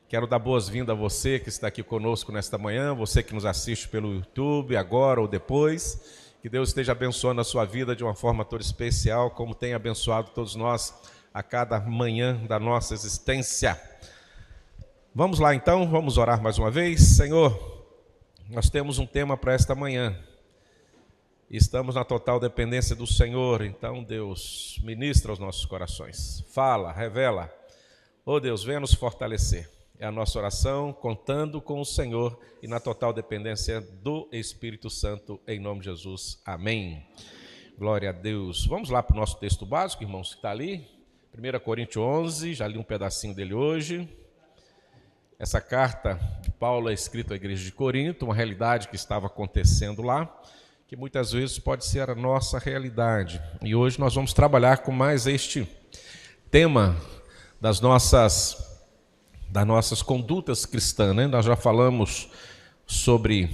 Quero dar boas-vindas a você que está aqui conosco nesta manhã, você que nos assiste pelo YouTube, agora ou depois. Que Deus esteja abençoando a sua vida de uma forma toda especial, como tem abençoado todos nós a cada manhã da nossa existência. Vamos lá então, vamos orar mais uma vez. Senhor, nós temos um tema para esta manhã. Estamos na total dependência do Senhor, então Deus, ministra os nossos corações. Fala, revela. Oh Deus, venha nos fortalecer. É a nossa oração, contando com o Senhor e na total dependência do Espírito Santo, em nome de Jesus. Amém. Glória a Deus. Vamos lá para o nosso texto básico, irmãos, que está ali. 1 Coríntios 11, já li um pedacinho dele hoje. Essa carta de Paulo é escrita à igreja de Corinto, uma realidade que estava acontecendo lá, que muitas vezes pode ser a nossa realidade. E hoje nós vamos trabalhar com mais este tema das nossas condutas cristãs, né? Nós já falamos sobre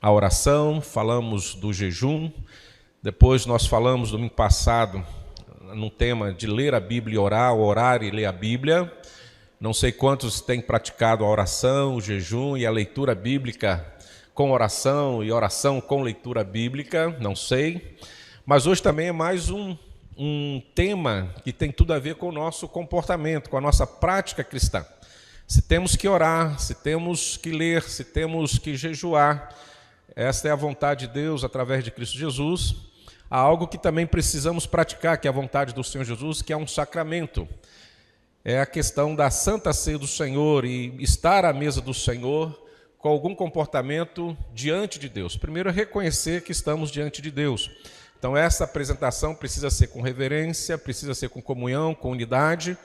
a oração, falamos do jejum, depois nós falamos domingo passado num tema de ler a Bíblia e orar e ler a Bíblia. Não sei quantos têm praticado a oração, o jejum e a leitura bíblica com oração e oração com leitura bíblica, não sei. Mas hoje também é mais um tema que tem tudo a ver com o nosso comportamento, com a nossa prática cristã. Se temos que orar, se temos que ler, se temos que jejuar, esta é a vontade de Deus através de Cristo Jesus. Há algo que também precisamos praticar, que é a vontade do Senhor Jesus, que é um sacramento. É a questão da Santa Ceia do Senhor e estar à mesa do Senhor com algum comportamento diante de Deus. Primeiro é reconhecer que estamos diante de Deus. Então essa apresentação precisa ser com reverência, precisa ser com comunhão, com unidade,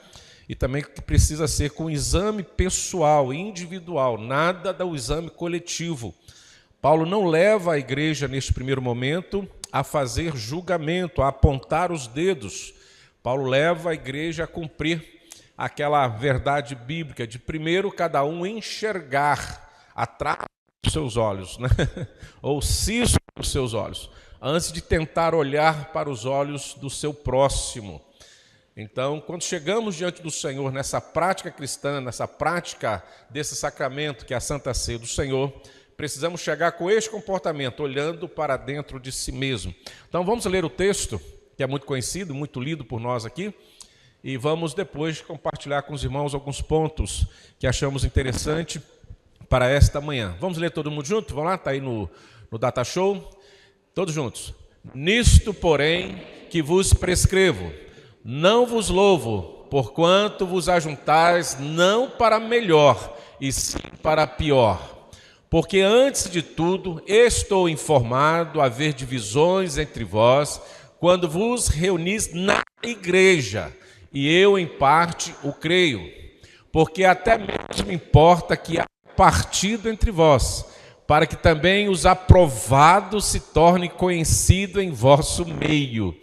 e também precisa ser com exame pessoal, individual, nada do exame coletivo. Paulo não leva a igreja, neste primeiro momento, a fazer julgamento, a apontar os dedos. Paulo leva a igreja a cumprir aquela verdade bíblica de primeiro cada um enxergar atrás dos seus olhos, né? Ou ciso dos seus olhos, antes de tentar olhar para os olhos do seu próximo. Então, quando chegamos diante do Senhor nessa prática cristã, nessa prática desse sacramento que é a Santa Ceia do Senhor, precisamos chegar com este comportamento, olhando para dentro de si mesmo. Então, vamos ler o texto, que é muito conhecido, muito lido por nós aqui, e vamos depois compartilhar com os irmãos alguns pontos que achamos interessante para esta manhã. Vamos ler todo mundo junto? Vamos lá? Está aí no Data Show. Todos juntos. Nisto, porém, que vos prescrevo, não vos louvo, porquanto vos ajuntais não para melhor, e sim para pior. Porque antes de tudo estou informado a haver divisões entre vós, quando vos reunis na igreja, e eu em parte o creio. Porque até mesmo importa que há partido entre vós, para que também os aprovados se tornem conhecidos em vosso meio.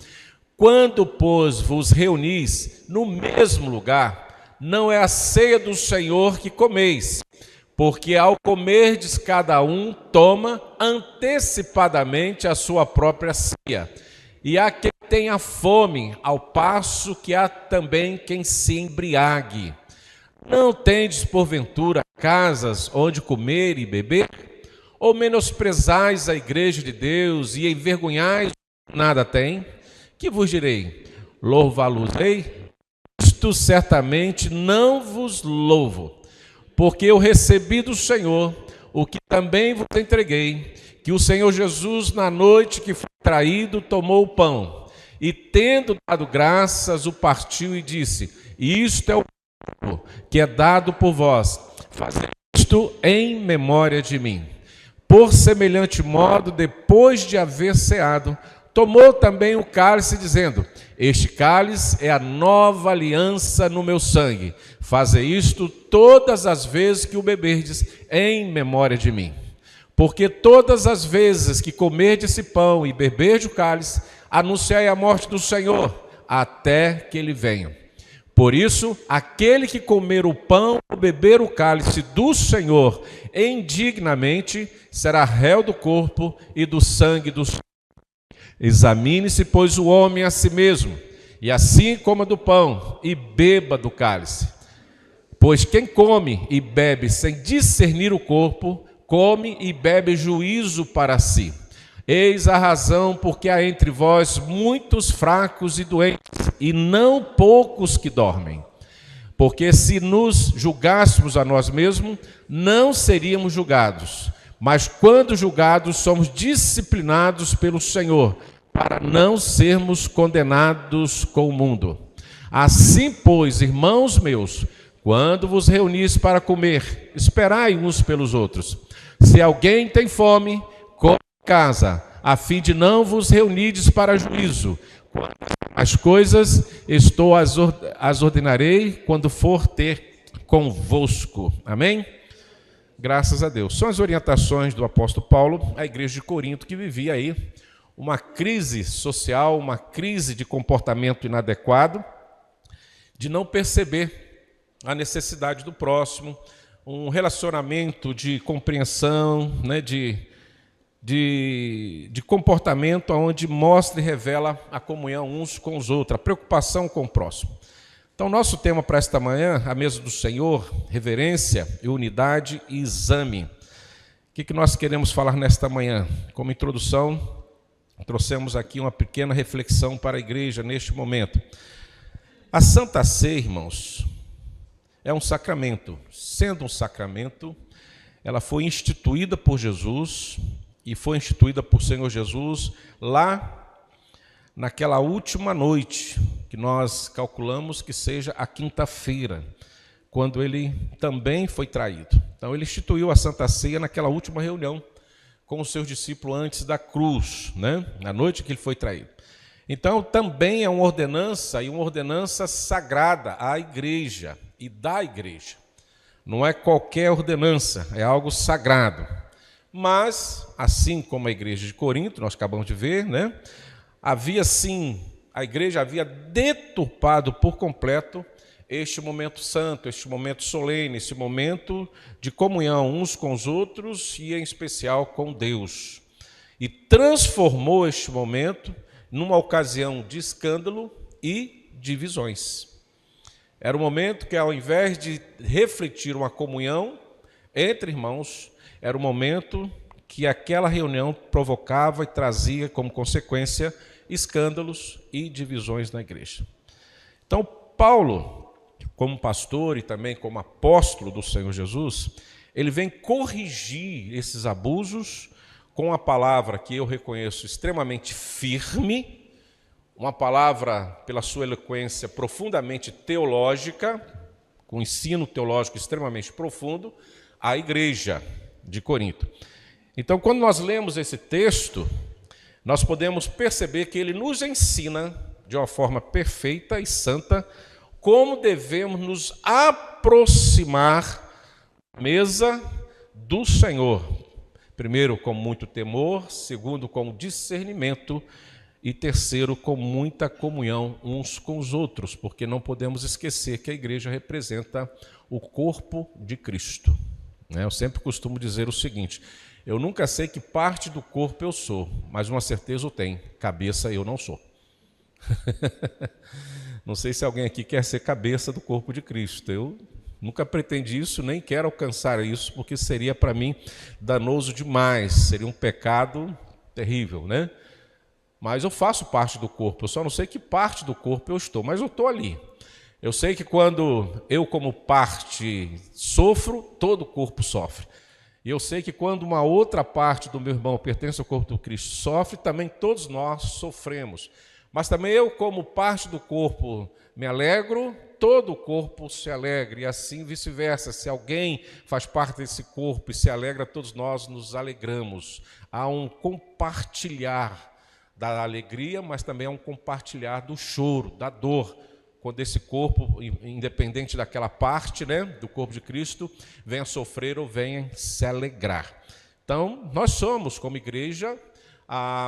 Quando, pois, vos reunis no mesmo lugar, não é a ceia do Senhor que comeis, porque ao comerdes cada um toma antecipadamente a sua própria ceia. E há quem tenha fome, ao passo que há também quem se embriague. Não tendes, porventura, casas onde comer e beber? Ou menosprezais a igreja de Deus e envergonhais o que nada tem? Que vos direi? Louvá-los-ei? Isto certamente não vos louvo, porque eu recebi do Senhor o que também vos entreguei, que o Senhor Jesus, na noite que foi traído, tomou o pão, e tendo dado graças, o partiu e disse: isto é o corpo que é dado por vós, fazei isto em memória de mim. Por semelhante modo, depois de haver ceado, tomou também o cálice, dizendo: este cálice é a nova aliança no meu sangue. Fazei isto todas as vezes que o beberdes, em memória de mim. Porque todas as vezes que comerdes esse pão e beberdes o cálice, anunciai a morte do Senhor, até que ele venha. Por isso, aquele que comer o pão ou beber o cálice do Senhor indignamente, será réu do corpo e do sangue do Senhor. Examine-se, pois, o homem a si mesmo, e assim coma do pão e beba do cálice. Pois quem come e bebe sem discernir o corpo, come e bebe juízo para si. Eis a razão porque há entre vós muitos fracos e doentes, e não poucos que dormem. Porque se nos julgássemos a nós mesmos, não seríamos julgados. Mas quando julgados, somos disciplinados pelo Senhor, para não sermos condenados com o mundo. Assim, pois, irmãos meus, quando vos reunis para comer, esperai uns pelos outros. Se alguém tem fome, coma em casa, a fim de não vos reunides para juízo. As coisas as ordenarei quando for ter convosco. Amém? Graças a Deus. São as orientações do apóstolo Paulo à igreja de Corinto, que vivia aí uma crise social, uma crise de comportamento inadequado, de não perceber a necessidade do próximo, um relacionamento de compreensão, né, de comportamento onde mostra e revela a comunhão uns com os outros, a preocupação com o próximo. Então, nosso tema para esta manhã, a mesa do Senhor, reverência, unidade e exame. O que nós queremos falar nesta manhã? Como introdução, trouxemos aqui uma pequena reflexão para a igreja neste momento. A Santa Ceia, irmãos, é um sacramento. Sendo um sacramento, ela foi instituída por Jesus e foi instituída por Senhor Jesus lá naquela última noite, que nós calculamos que seja a quinta-feira, quando ele também foi traído. Então, ele instituiu a Santa Ceia naquela última reunião com os seus discípulos antes da cruz, né? Na noite que ele foi traído. Então, também é uma ordenança, e uma ordenança sagrada à igreja e da igreja. Não é qualquer ordenança, é algo sagrado. Mas, assim como a igreja de Corinto, nós acabamos de ver, né? Havia sim, a igreja havia deturpado por completo este momento santo, este momento solene, esse momento de comunhão uns com os outros e, em especial, com Deus. E transformou este momento numa ocasião de escândalo e divisões. Era um momento que, ao invés de refletir uma comunhão entre irmãos, era um momento que aquela reunião provocava e trazia como consequência escândalos e divisões na igreja. Então, Paulo, como pastor e também como apóstolo do Senhor Jesus, ele vem corrigir esses abusos com a palavra que eu reconheço extremamente firme, uma palavra, pela sua eloquência, profundamente teológica, com ensino teológico extremamente profundo, à igreja de Corinto. Então, quando nós lemos esse texto, nós podemos perceber que ele nos ensina, de uma forma perfeita e santa, como devemos nos aproximar da mesa do Senhor. Primeiro, com muito temor, segundo, com discernimento e terceiro, com muita comunhão uns com os outros, porque não podemos esquecer que a igreja representa o corpo de Cristo. Eu sempre costumo dizer o seguinte: eu nunca sei que parte do corpo eu sou, mas uma certeza eu tenho: cabeça eu não sou. Não sei se alguém aqui quer ser cabeça do corpo de Cristo. Eu nunca pretendi isso, nem quero alcançar isso, porque seria para mim danoso demais, seria um pecado terrível, né? Mas eu faço parte do corpo, eu só não sei que parte do corpo eu estou, mas eu estou ali. Eu sei que quando eu, como parte, sofro, todo o corpo sofre. E eu sei que quando uma outra parte do meu irmão pertence ao corpo do Cristo sofre, também todos nós sofremos. Mas também eu, como parte do corpo, me alegro, todo o corpo se alegra, e assim vice-versa. Se alguém faz parte desse corpo e se alegra, todos nós nos alegramos. Há um compartilhar da alegria, mas também há um compartilhar do choro, da dor, quando esse corpo, independente daquela parte, né, do corpo de Cristo, venha sofrer ou venha se alegrar. Então, nós somos, como igreja,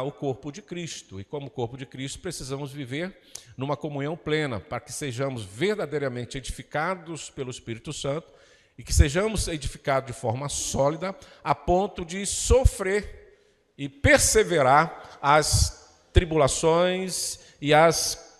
o corpo de Cristo, e como corpo de Cristo precisamos viver numa comunhão plena, para que sejamos verdadeiramente edificados pelo Espírito Santo e que sejamos edificados de forma sólida a ponto de sofrer e perseverar as tribulações e as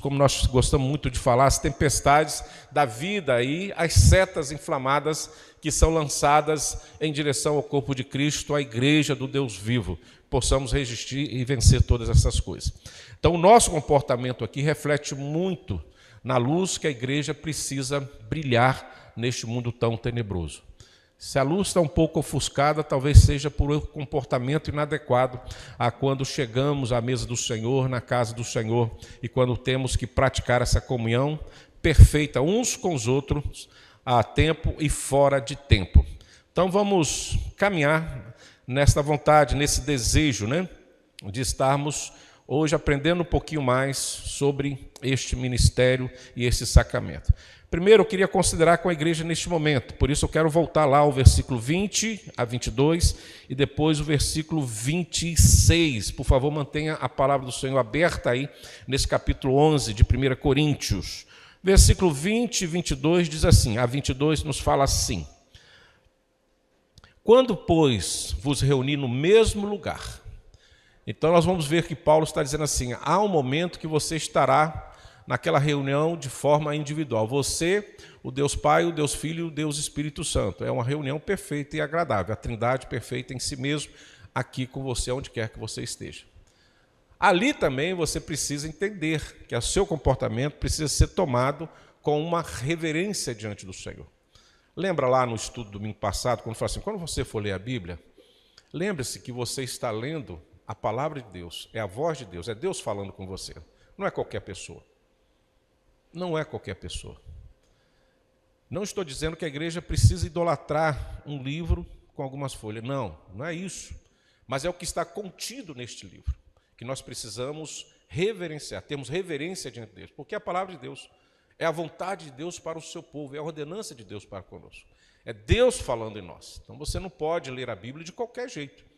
como nós gostamos muito de falar, as tempestades da vida e as setas inflamadas que são lançadas em direção ao corpo de Cristo, à igreja do Deus vivo. Possamos resistir e vencer todas essas coisas. Então, o nosso comportamento aqui reflete muito na luz que a igreja precisa brilhar neste mundo tão tenebroso. Se a luz está um pouco ofuscada, talvez seja por um comportamento inadequado a quando chegamos à mesa do Senhor, na casa do Senhor, e quando temos que praticar essa comunhão perfeita uns com os outros, a tempo e fora de tempo. Então vamos caminhar nesta vontade, nesse desejo, de estarmos hoje aprendendo um pouquinho mais sobre este ministério e esse sacramento. Primeiro, eu queria considerar com a igreja neste momento, por isso eu quero voltar lá ao versículo 20 a 22 e depois o versículo 26. Por favor, mantenha a palavra do Senhor aberta aí, nesse capítulo 11 de 1 Coríntios. Versículo 20 e 22 diz assim, a 22 nos fala assim: quando, pois, vos reuni no mesmo lugar. Então nós vamos ver que Paulo está dizendo assim, há um momento que você estará naquela reunião de forma individual. Você, o Deus Pai, o Deus Filho e o Deus Espírito Santo. É uma reunião perfeita e agradável, a trindade perfeita em si mesmo, aqui com você, onde quer que você esteja. Ali também você precisa entender que o seu comportamento precisa ser tomado com uma reverência diante do Senhor. Lembra lá no estudo do domingo passado, quando eu falei assim, quando você for ler a Bíblia, lembre-se que você está lendo a palavra de Deus, é a voz de Deus, é Deus falando com você, não é qualquer pessoa. Não é qualquer pessoa. Não estou dizendo que a igreja precisa idolatrar um livro com algumas folhas. Não, não é isso. Mas é o que está contido neste livro, que nós precisamos reverenciar, temos reverência diante deles, porque é a palavra de Deus, é a vontade de Deus para o seu povo, é a ordenança de Deus para conosco. É Deus falando em nós. Então você não pode ler a Bíblia de qualquer jeito.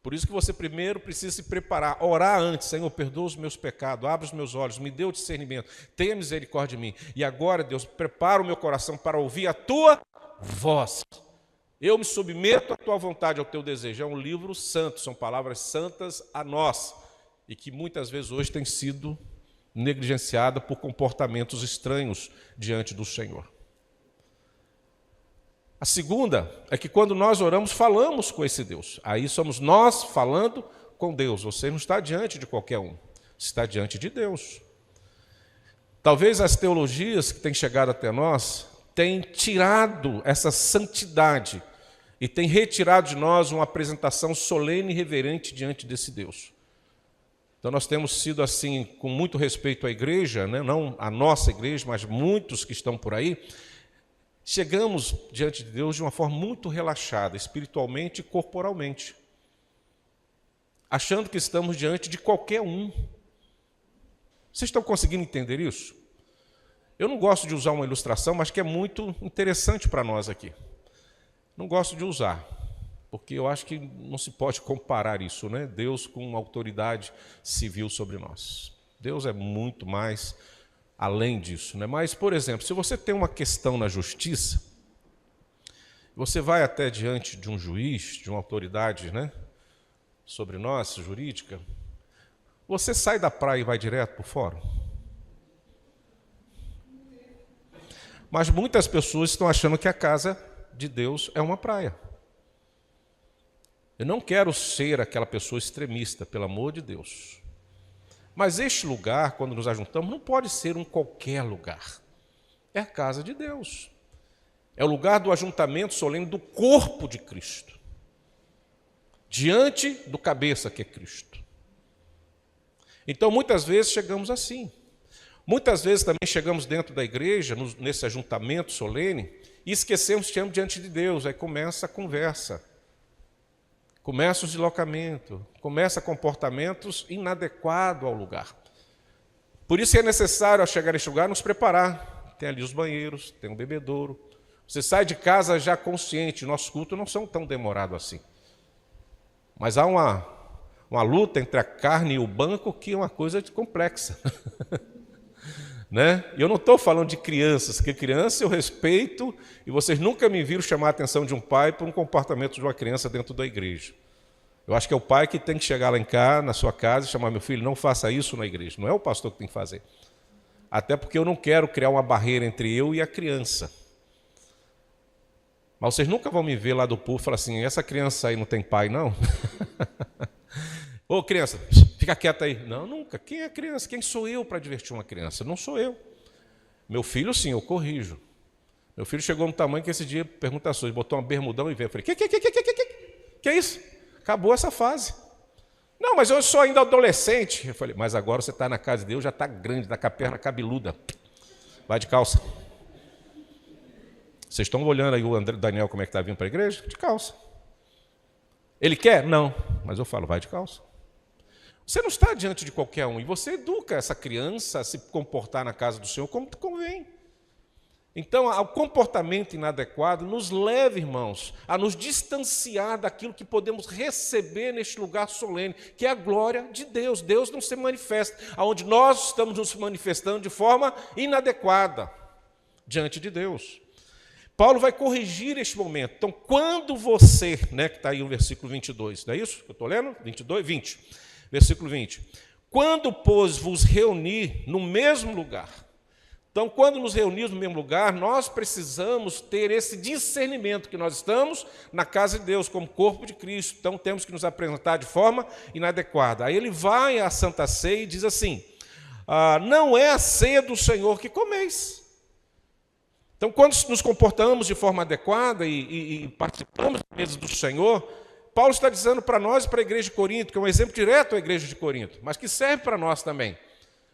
Por isso que você primeiro precisa se preparar, orar antes, Senhor, perdoa os meus pecados, abre os meus olhos, me dê o discernimento, tenha misericórdia de mim. E agora, Deus, prepara o meu coração para ouvir a tua voz. Eu me submeto à tua vontade, ao teu desejo. É um livro santo, são palavras santas a nós, e que muitas vezes hoje tem sido negligenciada por comportamentos estranhos diante do Senhor. A segunda é que quando nós oramos, falamos com esse Deus. Aí somos nós falando com Deus. Você não está diante de qualquer um, você está diante de Deus. Talvez as teologias que têm chegado até nós tenham tirado essa santidade e tenham retirado de nós uma apresentação solene e reverente diante desse Deus. Então nós temos sido assim, com muito respeito à igreja, não a nossa igreja, mas muitos que estão por aí, chegamos diante de Deus de uma forma muito relaxada, espiritualmente e corporalmente, achando que estamos diante de qualquer um. Vocês estão conseguindo entender isso? Eu não gosto de usar uma ilustração, mas que é muito interessante para nós aqui. Não gosto de usar, porque eu acho que não se pode comparar isso, Deus com uma autoridade civil sobre nós. Deus é muito mais além disso, Mas, por exemplo, se você tem uma questão na justiça, você vai até diante de um juiz, de uma autoridade, sobre nós, jurídica, você sai da praia e vai direto para o fórum? Mas muitas pessoas estão achando que a casa de Deus é uma praia. Eu não quero ser aquela pessoa extremista, pelo amor de Deus. Mas este lugar, quando nos ajuntamos, não pode ser um qualquer lugar. É a casa de Deus. É o lugar do ajuntamento solene do corpo de Cristo. Diante do cabeça que é Cristo. Então, muitas vezes chegamos assim. Muitas vezes também chegamos dentro da igreja, nesse ajuntamento solene, e esquecemos que estamos diante de Deus. Aí começa a conversa. Começa o deslocamento, começa comportamentos inadequados ao lugar. Por isso é necessário, ao chegar a este lugar, nos preparar. Tem ali os banheiros, tem um bebedouro. Você sai de casa já consciente, nossos cultos não são tão demorados assim. Mas há uma luta entre a carne e o banco que é uma coisa complexa. E eu não estou falando de crianças, porque criança eu respeito, e vocês nunca me viram chamar a atenção de um pai por um comportamento de uma criança dentro da igreja. Eu acho que é o pai que tem que chegar lá em casa, na sua casa, e chamar: meu filho, não faça isso na igreja. Não é o pastor que tem que fazer. Até porque eu não quero criar uma barreira entre eu e a criança. Mas vocês nunca vão me ver lá do púlpito e falar assim: essa criança aí não tem pai, não? Ô, criança, fica quieta aí. Não, nunca. Quem é criança? Quem sou eu para divertir uma criança? Não sou eu. Meu filho, sim, eu corrijo. Meu filho chegou no tamanho que esse dia pergunta ações, botou uma bermudão e veio. Eu falei: que é isso? Acabou essa fase. Não, mas eu sou ainda adolescente. Eu falei: mas agora você está na casa de Deus, já está grande, está com a perna cabeluda. Vai de calça. Vocês estão olhando aí o Daniel como é que está vindo para a igreja? De calça. Ele quer? Não. Mas eu falo: vai de calça. Você não está diante de qualquer um. E você educa essa criança a se comportar na casa do Senhor como convém. Então, o comportamento inadequado nos leva, irmãos, a nos distanciar daquilo que podemos receber neste lugar solene, que é a glória de Deus. Deus não se manifesta, onde nós estamos nos manifestando de forma inadequada diante de Deus. Paulo vai corrigir este momento. Então, quando você, que está aí o versículo 22, não é isso que eu estou lendo? 20, versículo 20. Quando, pois, vos reunir no mesmo lugar. Então, quando nos reunimos no mesmo lugar, nós precisamos ter esse discernimento que nós estamos na casa de Deus, como corpo de Cristo. Então, temos que nos apresentar de forma inadequada. Aí ele vai à Santa Ceia e diz assim: não é a ceia do Senhor que comeis. Então, quando nos comportamos de forma adequada e participamos da mesa do Senhor, Paulo está dizendo para nós e para a igreja de Corinto, que é um exemplo direto à igreja de Corinto, mas que serve para nós também.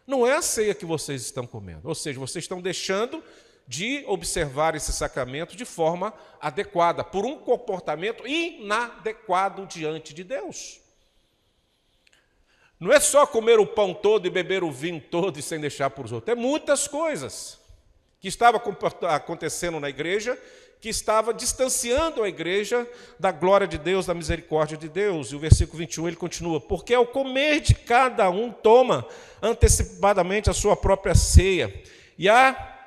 Não é a ceia que vocês estão comendo, ou seja, vocês estão deixando de observar esse sacramento de forma adequada, por um comportamento inadequado diante de Deus. Não é só comer o pão todo e beber o vinho todo e sem deixar para os outros, é muitas coisas que estava acontecendo na igreja, que estava distanciando a igreja da glória de Deus, da misericórdia de Deus. E o versículo 21 ele continua: porque ao comer de cada um toma antecipadamente a sua própria ceia, e há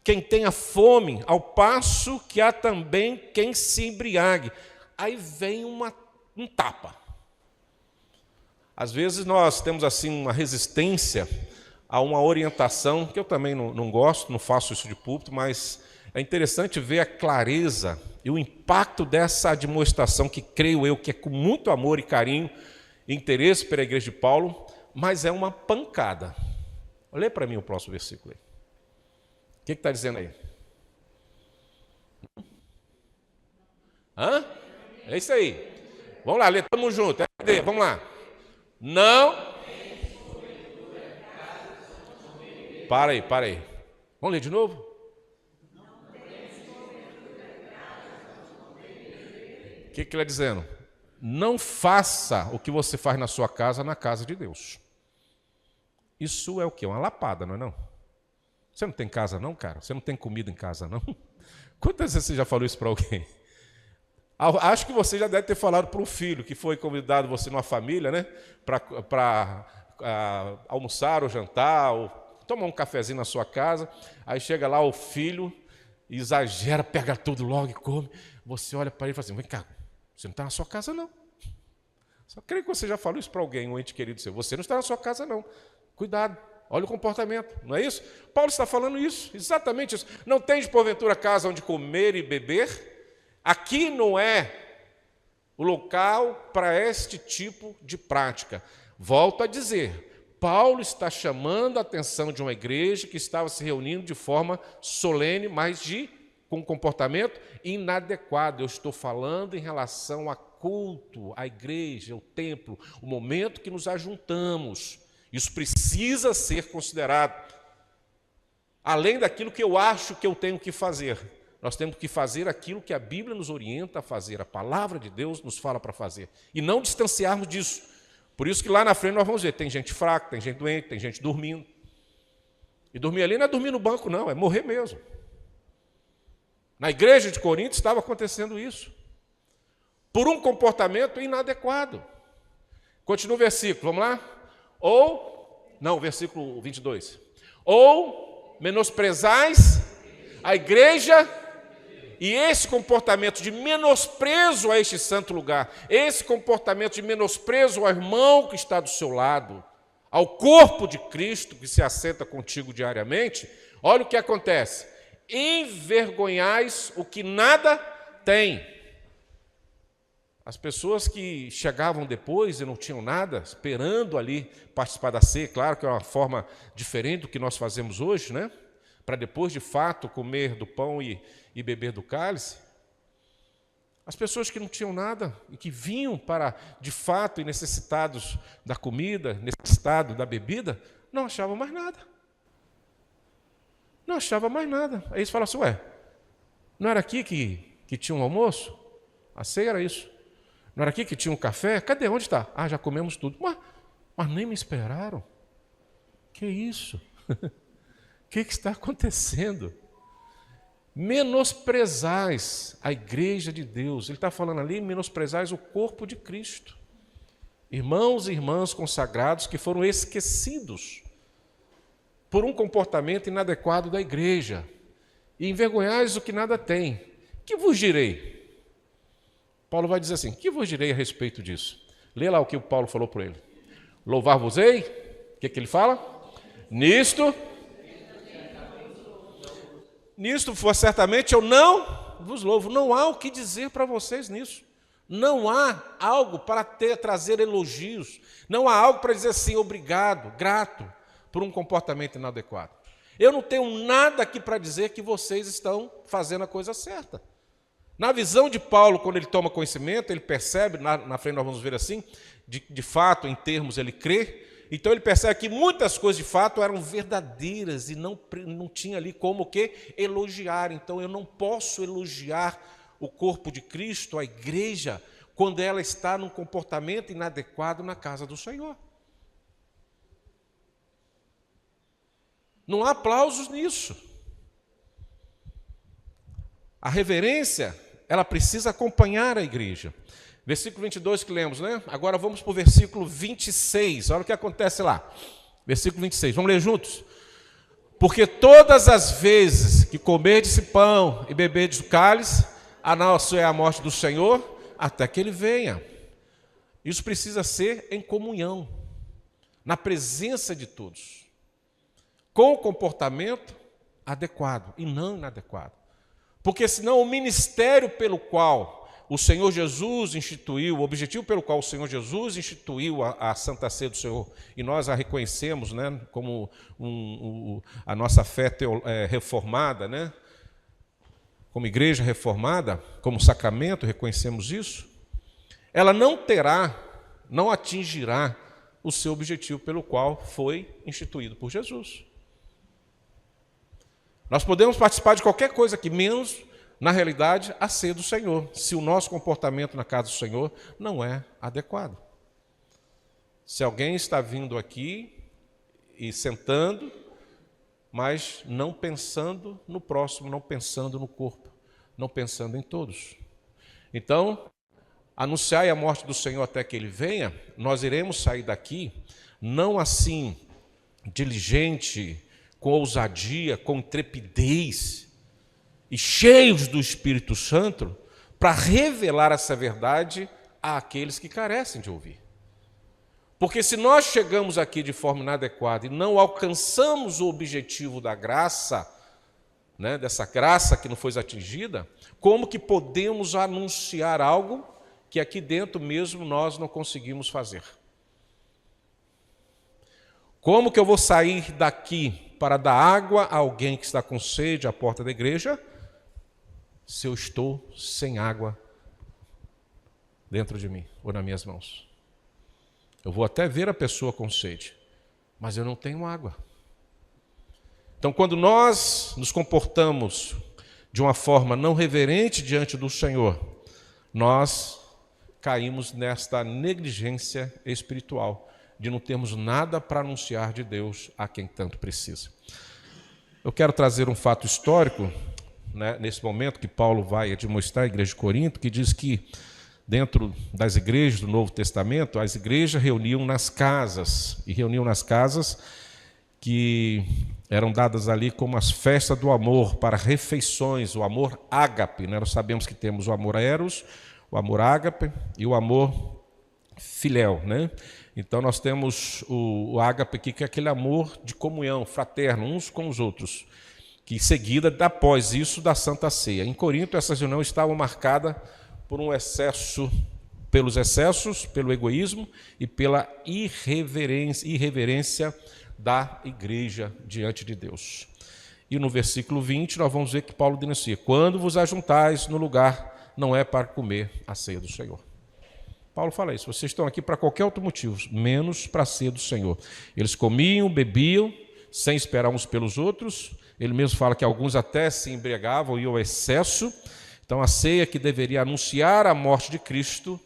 quem tenha fome, ao passo que há também quem se embriague. Aí vem um tapa. Às vezes nós temos assim uma resistência a uma orientação, que eu também não gosto, não faço isso de púlpito, mas é interessante ver a clareza e o impacto dessa admoestação, que creio eu que é com muito amor e carinho e interesse pela igreja de Paulo, mas é uma pancada. Olha para mim o próximo versículo aí. O que está dizendo aí? Hã? É isso aí. Vamos lá, lê, estamos juntos. Vamos lá. Não. Para aí. Vamos ler de novo? O que ele está dizendo? Não faça o que você faz na sua casa, na casa de Deus. Isso é o quê? Uma lapada, não é não? Você não tem casa não, cara? Você não tem comida em casa não? Quantas vezes você já falou isso para alguém? Acho que você já deve ter falado para um filho que foi convidado você numa família, para almoçar ou jantar, ou tomar um cafezinho na sua casa. Aí chega lá o filho, exagera, pega tudo logo e come. Você olha para ele e fala assim: vem cá, você não está na sua casa não. Só creio que você já falou isso para alguém, um ente querido seu. Você não está na sua casa não. Cuidado, olha o comportamento, não é isso? Paulo está falando isso, exatamente isso. Não tens porventura casa onde comer e beber? Aqui não é o local para este tipo de prática. Volto a dizer, Paulo está chamando a atenção de uma igreja que estava se reunindo de forma solene, mas com um comportamento inadequado. Eu estou falando em relação a culto, a igreja, o templo, o momento que nos ajuntamos. Isso precisa ser considerado. Além daquilo que eu acho que eu tenho que fazer, nós temos que fazer aquilo que a Bíblia nos orienta a fazer, a palavra de Deus nos fala para fazer, e não distanciarmos disso. Por isso que lá na frente nós vamos ver, tem gente fraca, tem gente doente, tem gente dormindo. E dormir ali não é dormir no banco não, é morrer mesmo. Na igreja de Corinto estava acontecendo isso, por um comportamento inadequado. Continua o versículo, vamos lá? Versículo 22. Ou menosprezais a igreja E esse comportamento de menosprezo a este santo lugar, esse comportamento de menosprezo ao irmão que está do seu lado, ao corpo de Cristo que se assenta contigo diariamente, olha o que acontece. Envergonhais o que nada tem. As pessoas que chegavam depois e não tinham nada, esperando ali participar da ceia, claro que é uma forma diferente do que nós fazemos hoje, né? Para depois, de fato, comer do pão e beber do cálice. As pessoas que não tinham nada e que vinham para, de fato, e necessitados da comida, necessitados da bebida, não achavam mais nada. Não achava mais nada. Aí eles falaram assim, ué, não era aqui que tinha um almoço? A ceia era isso. Não era aqui que tinha um café? Cadê? Onde está? Ah, já comemos tudo. Mas nem me esperaram. Que isso? O que está acontecendo? Menosprezais a igreja de Deus. Ele está falando ali, menosprezais o corpo de Cristo. Irmãos e irmãs consagrados que foram esquecidos por um comportamento inadequado da igreja. E envergonhais o que nada tem. Que vos direi? Paulo vai dizer assim, que vos direi a respeito disso? Lê lá o que o Paulo falou para ele. Louvar-vos-ei? O que ele fala? Nisto for certamente eu não vos louvo. Não há o que dizer para vocês nisso. Não há algo para trazer elogios. Não há algo para dizer assim, obrigado, grato, por um comportamento inadequado. Eu não tenho nada aqui para dizer que vocês estão fazendo a coisa certa. Na visão de Paulo, quando ele toma conhecimento, ele percebe, na frente nós vamos ver assim, de fato, em termos, ele crê. Então ele percebe que muitas coisas de fato eram verdadeiras e não tinha ali como que elogiar. Então eu não posso elogiar o corpo de Cristo, a igreja, quando ela está num comportamento inadequado na casa do Senhor. Não há aplausos nisso. A reverência, ela precisa acompanhar a igreja. Versículo 22 que lemos, né? Agora vamos para o versículo 26. Olha o que acontece lá. Versículo 26. Vamos ler juntos? Porque todas as vezes que comerdes pão e beberdes o cálice, a nossa é a morte do Senhor, até que Ele venha. Isso precisa ser em comunhão, na presença de todos, com o comportamento adequado e não inadequado. Porque senão o ministério pelo qual o Senhor Jesus instituiu, o objetivo pelo qual o Senhor Jesus instituiu a Santa Ceia do Senhor, e nós a reconhecemos, né, como a nossa fé reformada, né, como igreja reformada, como sacramento, reconhecemos isso, ela não atingirá o seu objetivo pelo qual foi instituído por Jesus. Nós podemos participar de qualquer coisa aqui, menos, na realidade, a ceia do Senhor, se o nosso comportamento na casa do Senhor não é adequado. Se alguém está vindo aqui e sentando, mas não pensando no próximo, não pensando no corpo, não pensando em todos. Então, anunciai a morte do Senhor até que Ele venha, nós iremos sair daqui, não assim, diligente, com ousadia, com intrepidez, e cheios do Espírito Santo, para revelar essa verdade àqueles que carecem de ouvir. Porque se nós chegamos aqui de forma inadequada e não alcançamos o objetivo da graça, né, dessa graça que não foi atingida, como que podemos anunciar algo que aqui dentro mesmo nós não conseguimos fazer? Como que eu vou sair daqui para dar água a alguém que está com sede à porta da igreja, se eu estou sem água dentro de mim ou nas minhas mãos? Eu vou até ver a pessoa com sede, mas eu não tenho água. Então, quando nós nos comportamos de uma forma não reverente diante do Senhor, nós caímos nesta negligência espiritual, de não termos nada para anunciar de Deus a quem tanto precisa. Eu quero trazer um fato histórico, né, nesse momento que Paulo vai admoestar a igreja de Corinto, que diz que dentro das igrejas do Novo Testamento, as igrejas reuniam nas casas, e reuniam nas casas que eram dadas ali como as festas do amor para refeições, o amor ágape, né? Nós sabemos que temos o amor eros, o amor ágape e o amor filéu, né? Então nós temos o ágape aqui, que é aquele amor de comunhão, fraterno, uns com os outros, que em seguida, após isso, da Santa Ceia. Em Corinto, essa reunião estava marcada por um excesso, pelos excessos, pelo egoísmo e pela irreverência da igreja diante de Deus. E no versículo 20, nós vamos ver que Paulo denuncia: quando vos ajuntais no lugar, não é para comer a ceia do Senhor. Paulo fala isso: vocês estão aqui para qualquer outro motivo, menos para a ceia do Senhor. Eles comiam, bebiam, sem esperar uns pelos outros. Ele mesmo fala que alguns até se embriagavam e iam ao excesso. Então a ceia, que deveria anunciar a morte de Cristo,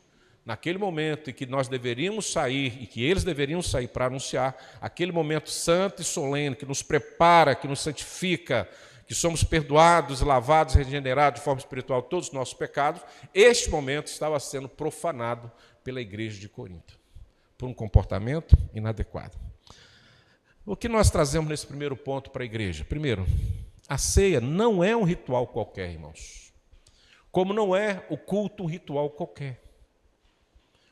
naquele momento em que nós deveríamos sair e que eles deveriam sair para anunciar, aquele momento santo e solene que nos prepara, que nos santifica, que somos perdoados, lavados, regenerados de forma espiritual todos os nossos pecados, este momento estava sendo profanado pela igreja de Corinto, por um comportamento inadequado. O que nós trazemos nesse primeiro ponto para a igreja? Primeiro, a ceia não é um ritual qualquer, irmãos. Como não é o culto um ritual qualquer.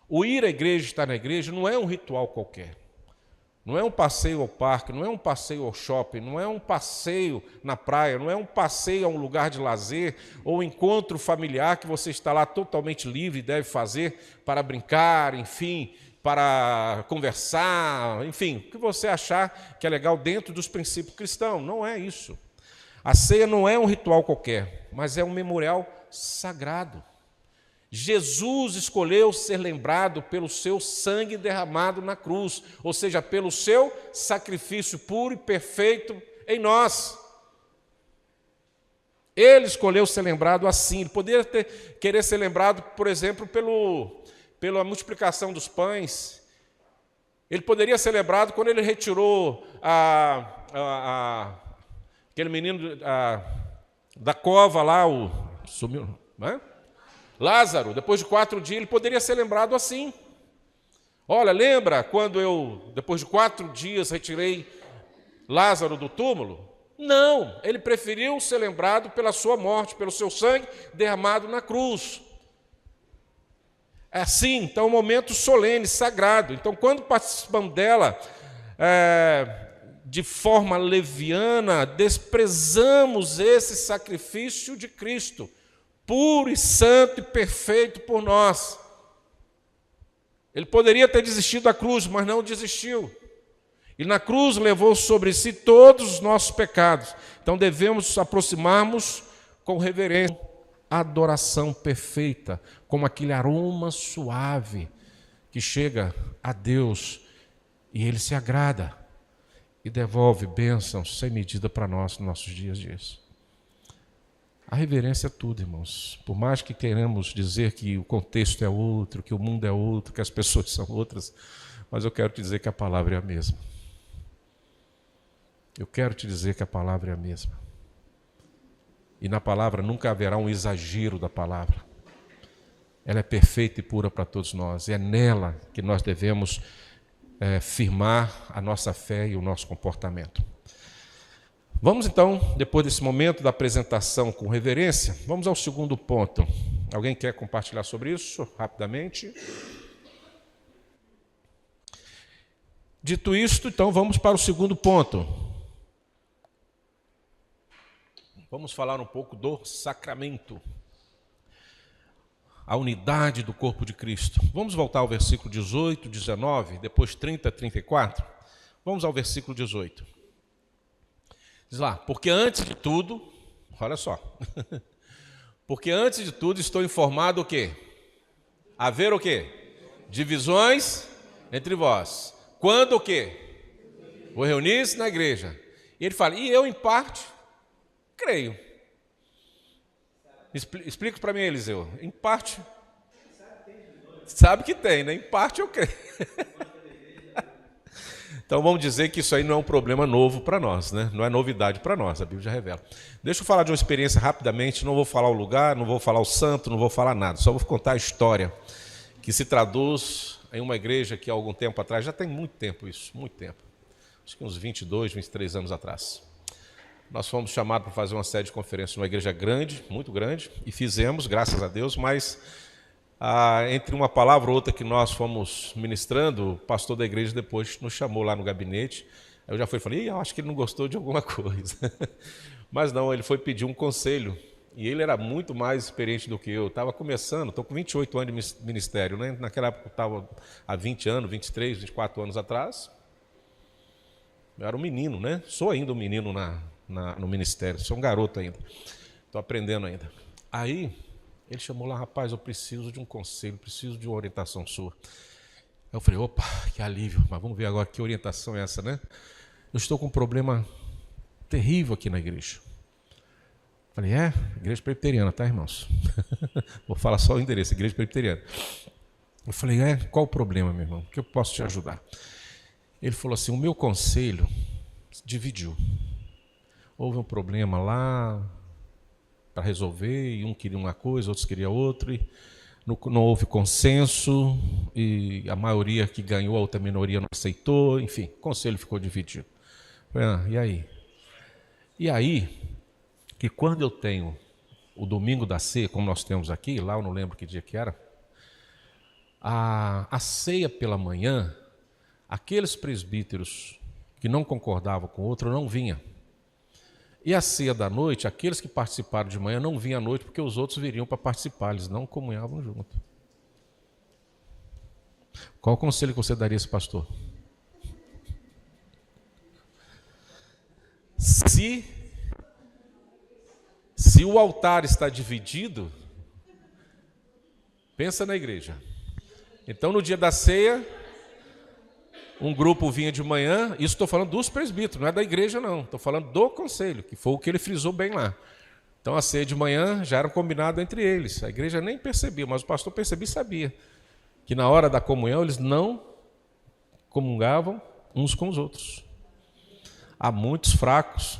O ir à igreja, estar na igreja, não é um ritual qualquer. Não é um passeio ao parque, não é um passeio ao shopping, não é um passeio na praia, não é um passeio a um lugar de lazer ou um encontro familiar que você está lá totalmente livre e deve fazer para brincar, enfim, para conversar, enfim, o que você achar que é legal dentro dos princípios cristãos. Não é isso. A ceia não é um ritual qualquer, mas é um memorial sagrado. Jesus escolheu ser lembrado pelo seu sangue derramado na cruz, ou seja, pelo seu sacrifício puro e perfeito em nós. Ele escolheu ser lembrado assim. Ele poderia querer ser lembrado, por exemplo, pela multiplicação dos pães. Ele poderia ser lembrado quando ele retirou aquele menino da cova lá, sumiu, não é? Lázaro, depois de 4 dias, ele poderia ser lembrado assim. Olha, lembra quando eu, depois de 4 dias, retirei Lázaro do túmulo? Não, ele preferiu ser lembrado pela sua morte, pelo seu sangue derramado na cruz. É assim, então, um momento solene, sagrado. Então, quando participamos dela de forma leviana, desprezamos esse sacrifício de Cristo, puro e santo e perfeito por nós. Ele poderia ter desistido da cruz, mas não desistiu. E na cruz levou sobre si todos os nossos pecados. Então devemos aproximarmos com reverência, adoração perfeita, como aquele aroma suave que chega a Deus e Ele se agrada e devolve bênçãos sem medida para nós nos nossos dias. A reverência é tudo, irmãos. Por mais que queremos dizer que o contexto é outro, que o mundo é outro, que as pessoas são outras, mas eu quero te dizer que a palavra é a mesma. Eu quero te dizer que a palavra é a mesma. E na palavra nunca haverá um exagero da palavra. Ela é perfeita e pura para todos nós. E é nela que nós devemos firmar a nossa fé e o nosso comportamento. Vamos então, depois desse momento da apresentação com reverência, vamos ao segundo ponto. Alguém quer compartilhar sobre isso rapidamente? Dito isto, então vamos para o segundo ponto. Vamos falar um pouco do sacramento. A unidade do corpo de Cristo. Vamos voltar ao versículo 18, 19, depois 30, 34. Vamos ao versículo 18. Diz lá: porque antes de tudo, olha só, porque antes de tudo estou informado o quê? Haver o quê? Divisões entre vós. Quando o quê? Vos reunis na igreja. E ele fala: e eu em parte creio. Explica para mim, Eliseu. Em parte, sabe que tem, né? Em parte eu creio. Então vamos dizer que isso aí não é um problema novo para nós, né? Não é novidade para nós, a Bíblia já revela. Deixa eu falar de uma experiência rapidamente, não vou falar o lugar, não vou falar o santo, não vou falar nada, só vou contar a história que se traduz em uma igreja que há algum tempo atrás, já tem muito tempo isso, muito tempo. acho que uns 22, 23 anos atrás. Nós fomos chamados para fazer uma série de conferências numa igreja grande, muito grande, e fizemos, graças a Deus, mas entre uma palavra ou outra que nós fomos ministrando, o pastor da igreja depois nos chamou lá no gabinete. Eu já fui e falei, acho que ele não gostou de alguma coisa. Mas não, ele foi pedir um conselho. E ele era muito mais experiente do que eu. Estava começando, estou com 28 anos de ministério, né? Naquela época eu estava há 20 anos, 23, 24 anos atrás. Eu era um menino, né? Sou ainda um menino no ministério, sou um garoto ainda. Estou aprendendo ainda. Aí ele chamou lá, rapaz, eu preciso de um conselho, preciso de uma orientação sua. Eu falei, opa, que alívio, mas vamos ver agora que orientação é essa, né? Eu estou com um problema terrível aqui na igreja. Falei, igreja presbiteriana, tá, irmãos? Vou falar só o endereço, igreja presbiteriana. Eu falei, qual o problema, meu irmão? Que eu posso te ajudar? Ele falou assim, o meu conselho dividiu. Houve um problema lá para resolver, e um queria uma coisa, outros queriam outra, e não houve consenso, e a maioria que ganhou, a outra minoria não aceitou, enfim, o conselho ficou dividido. Falei, e aí? E aí, que quando eu tenho o domingo da ceia, como nós temos aqui, lá eu não lembro que dia que era, a ceia pela manhã, aqueles presbíteros que não concordavam com o outro não vinham. E a ceia da noite, aqueles que participaram de manhã não vinham à noite, porque os outros viriam para participar, eles não comunhavam junto. Qual o conselho que você daria a esse pastor? Se o altar está dividido, pensa na igreja. Então, no dia da ceia, um grupo vinha de manhã, isso estou falando dos presbíteros, não é da igreja não, estou falando do conselho, que foi o que ele frisou bem lá. Então, a ceia de manhã já era combinado entre eles, a igreja nem percebia, mas o pastor percebia e sabia que na hora da comunhão eles não comungavam uns com os outros. Há muitos fracos.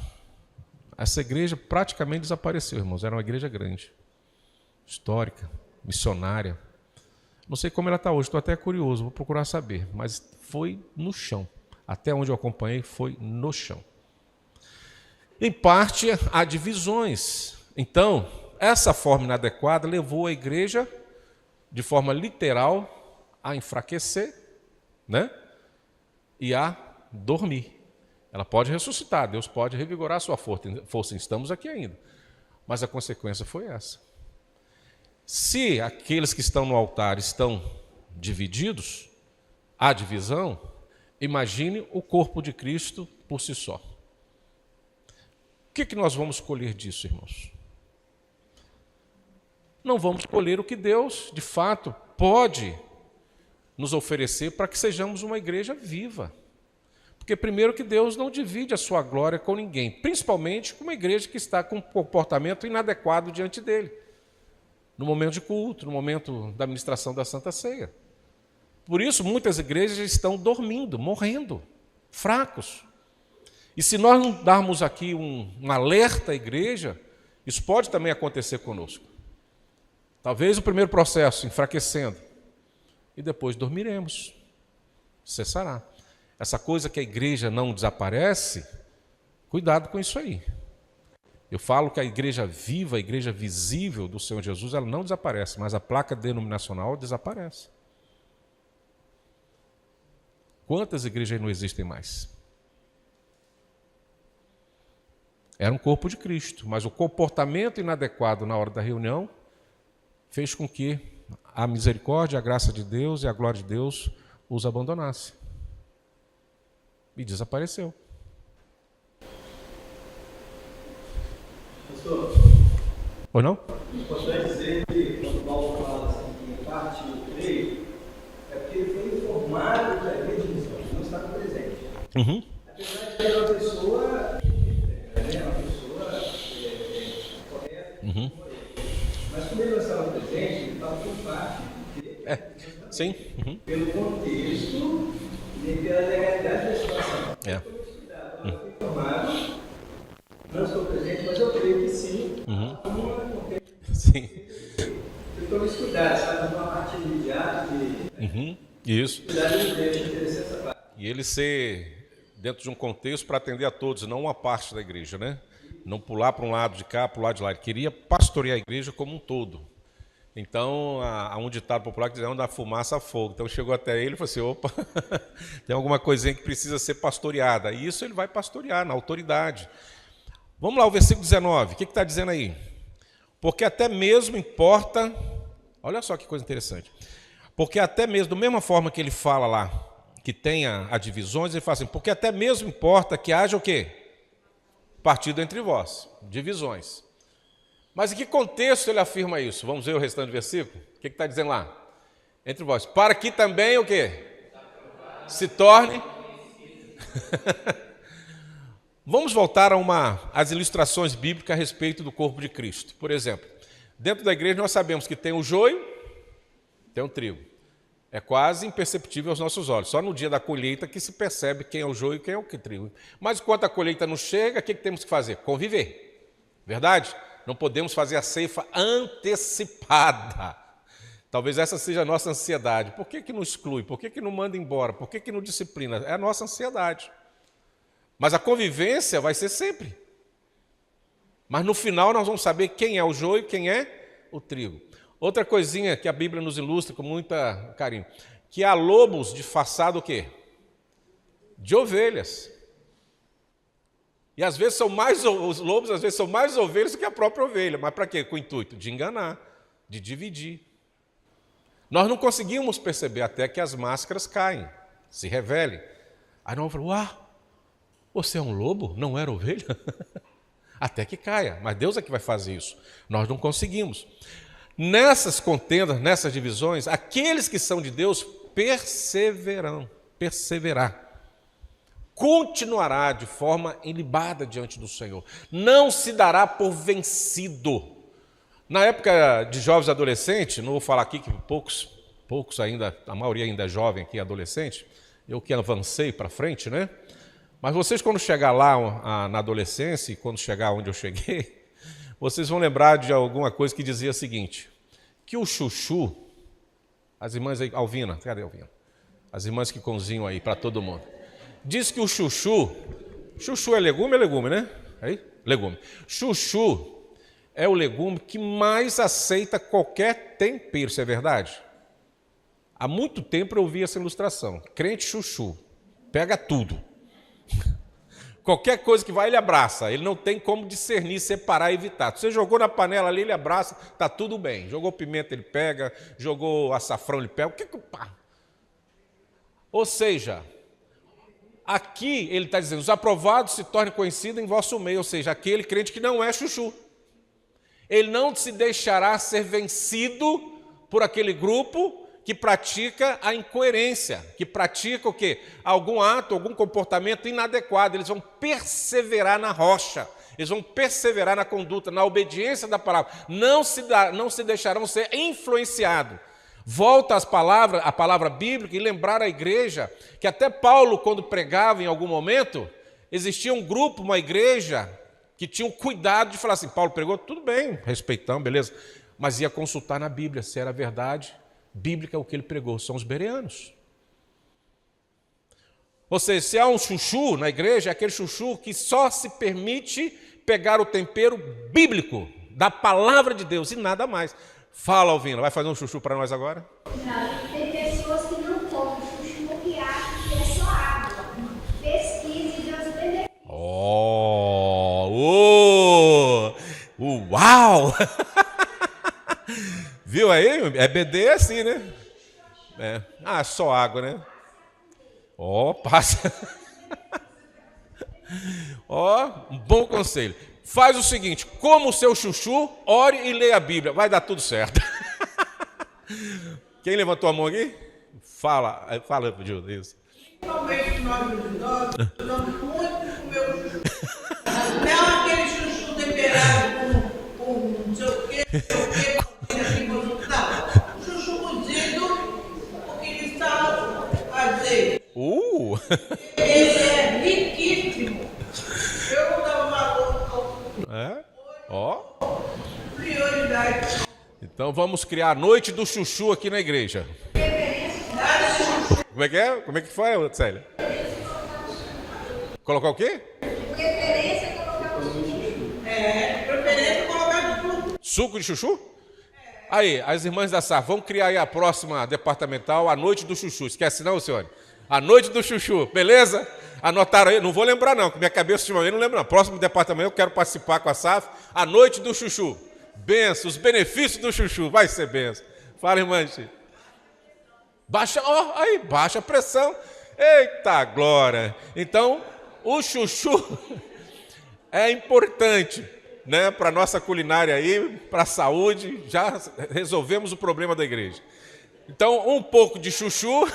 Essa igreja praticamente desapareceu, irmãos. Era uma igreja grande, histórica, missionária. Não sei como ela está hoje, estou até curioso, vou procurar saber. Mas foi no chão. Até onde eu acompanhei, foi no chão. Em parte, há divisões. Então, essa forma inadequada levou a igreja, de forma literal, a enfraquecer, né? E a dormir. Ela pode ressuscitar, Deus pode revigorar a sua força, estamos aqui ainda. Mas a consequência foi essa. Se aqueles que estão no altar estão divididos, há divisão, imagine o corpo de Cristo por si só. O que nós vamos colher disso, irmãos? Não vamos colher o que Deus, de fato, pode nos oferecer para que sejamos uma igreja viva. Porque primeiro que Deus não divide a sua glória com ninguém, principalmente com uma igreja que está com um comportamento inadequado diante dele, no momento de culto, no momento da ministração da Santa Ceia. Por isso, muitas igrejas estão dormindo, morrendo, fracos. E se nós não darmos aqui um alerta à igreja, isso pode também acontecer conosco. Talvez o primeiro processo, enfraquecendo, e depois dormiremos, cessará. Essa coisa que a igreja não desaparece, cuidado com isso aí. Eu falo que a igreja viva, a igreja visível do Senhor Jesus, ela não desaparece, mas a placa denominacional desaparece. Quantas igrejas não existem mais? Era um corpo de Cristo, mas o comportamento inadequado na hora da reunião fez com que a misericórdia, a graça de Deus e a glória de Deus os abandonasse. E desapareceu. Pastor, ou não? importante dizer que quando Paulo fala assim, que em parte eu creio, é porque ele foi informado que a igreja não estava presente. Apesar de ser uma pessoa, correta, mas como ele não estava presente, ele estava por parte Sim. pelo contexto e pela legalidade da situação. Eu fui informado, não estou presente, mas eu creio que sim. Sim. Eu tomei esse cuidado, sabe? Uma partilha imediata de Isso. cuidado de Deus, interessante essa parte. E ele ser dentro de um contexto para atender a todos, não uma parte da igreja, né? Não pular para um lado de cá, para o lado de lá. Ele queria pastorear a igreja como um todo. Então, há um ditado popular que diz, da fumaça a fogo. Então, chegou até ele e falou assim, opa, tem alguma coisinha que precisa ser pastoreada. E isso ele vai pastorear na autoridade. Vamos lá, o versículo 19. O que está dizendo aí? Porque até mesmo importa... Olha só que coisa interessante. Porque até mesmo, da mesma forma que ele fala lá, que tenha a divisões, ele fala assim, porque até mesmo importa que haja o quê? Partido entre vós, divisões. Mas em que contexto ele afirma isso? Vamos ver o restante do versículo? O que está dizendo lá? Entre vós. Para que também o quê? Se torne... Vamos voltar às ilustrações bíblicas a respeito do corpo de Cristo. Por exemplo, dentro da igreja nós sabemos que tem o joio, tem o trigo. É quase imperceptível aos nossos olhos. Só no dia da colheita que se percebe quem é o joio e quem é o trigo. Mas enquanto a colheita não chega, o que temos que fazer? Conviver. Verdade? Não podemos fazer a ceifa antecipada. Talvez essa seja a nossa ansiedade. Por que não exclui? Por que não manda embora? Por que não disciplina? É a nossa ansiedade. Mas a convivência vai ser sempre. Mas no final nós vamos saber quem é o joio e quem é o trigo. Outra coisinha que a Bíblia nos ilustra com muito carinho, que há lobos disfarçados o quê? De ovelhas. E às vezes os lobos às vezes são mais ovelhas do que a própria ovelha. Mas para quê? Com o intuito de enganar, de dividir. Nós não conseguimos perceber até que as máscaras caem, se revelem. Aí nós vamos falar, você é um lobo? Não era ovelha? Até que caia. Mas Deus é que vai fazer isso. Nós não conseguimos. Nessas contendas, nessas divisões, aqueles que são de Deus perseverar. Continuará de forma ilibada diante do Senhor. Não se dará por vencido. Na época de jovens e adolescentes, não vou falar aqui que poucos ainda, a maioria ainda é jovem aqui, adolescente, eu que avancei para frente, né? Mas vocês quando chegar lá na adolescência, e quando chegar onde eu cheguei, vocês vão lembrar de alguma coisa que dizia o seguinte, que o chuchu, as irmãs aí, Alvina, cadê a Alvina? As irmãs que cozinham aí para todo mundo. Diz que o chuchu é legume, né? Aí, legume. Chuchu é o legume que mais aceita qualquer tempero, isso é verdade? Há muito tempo eu ouvi essa ilustração. Crente chuchu, pega tudo. Qualquer coisa que vai, ele abraça. Ele não tem como discernir, separar, evitar. Você jogou na panela ali, ele abraça, está tudo bem. Jogou pimenta, ele pega. Jogou açafrão, ele pega. Ou seja, aqui ele está dizendo, os aprovados se tornem conhecidos em vosso meio. Ou seja, aquele crente que não é chuchu. Ele não se deixará ser vencido por aquele grupo que pratica a incoerência, que pratica o quê? Algum ato, algum comportamento inadequado. Eles vão perseverar na rocha, eles vão perseverar na conduta, na obediência da palavra. Não se deixarão ser influenciados. Volta a palavra bíblica e lembrar a igreja que até Paulo, quando pregava em algum momento, existia um grupo, uma igreja, que tinha o cuidado de falar assim, Paulo pregou, tudo bem, respeitamos, beleza, mas ia consultar na Bíblia se era verdade. Bíblica, o que ele pregou são os bereanos. Ou seja, se há um chuchu na igreja, é aquele chuchu que só se permite pegar o tempero bíblico, da palavra de Deus e nada mais. Fala, Alvina, vai fazer um chuchu para nós agora? Não, tem pessoas que não tomam chuchu que acham que é só água. Pesquise e Deus benefício. Uau! Viu aí? É BD assim, né? É. Só água, né? Passa. Um bom conselho. Faz o seguinte, coma o seu chuchu, ore e leia a Bíblia. Vai dar tudo certo. Quem levantou a mão aqui? Fala, Gilda, isso. Principalmente nós idosos, gostamos muito de comer o chuchu. Não aquele chuchu temperado com não sei o quê, assim, não. Chuchu cozido, um pouquinho de sal, azeite. Ele é riquíssimo. Eu não dava valor. Prioridade. Então vamos criar a noite do chuchu aqui na igreja. Como é que é? Como é que foi, Célia? Colocar o quê? Preferência é colocar o chuchu. Preferência colocar no suco. Suco de chuchu? Aí, as irmãs da SAF, vamos criar aí a próxima departamental, a noite do chuchu. Esquece não, senhora? A noite do chuchu, beleza? Anotaram aí? Não vou lembrar não, que minha cabeça ultimamente não lembra não. Próximo departamento eu quero participar com a SAF, a noite do chuchu. Benção, os benefícios do chuchu, vai ser benção. Fala, irmã. Baixa, aí, baixa a pressão. Eita glória! Então, o chuchu é importante, né, para a nossa culinária aí, para a saúde, já resolvemos o problema da igreja. Então, um pouco de chuchu,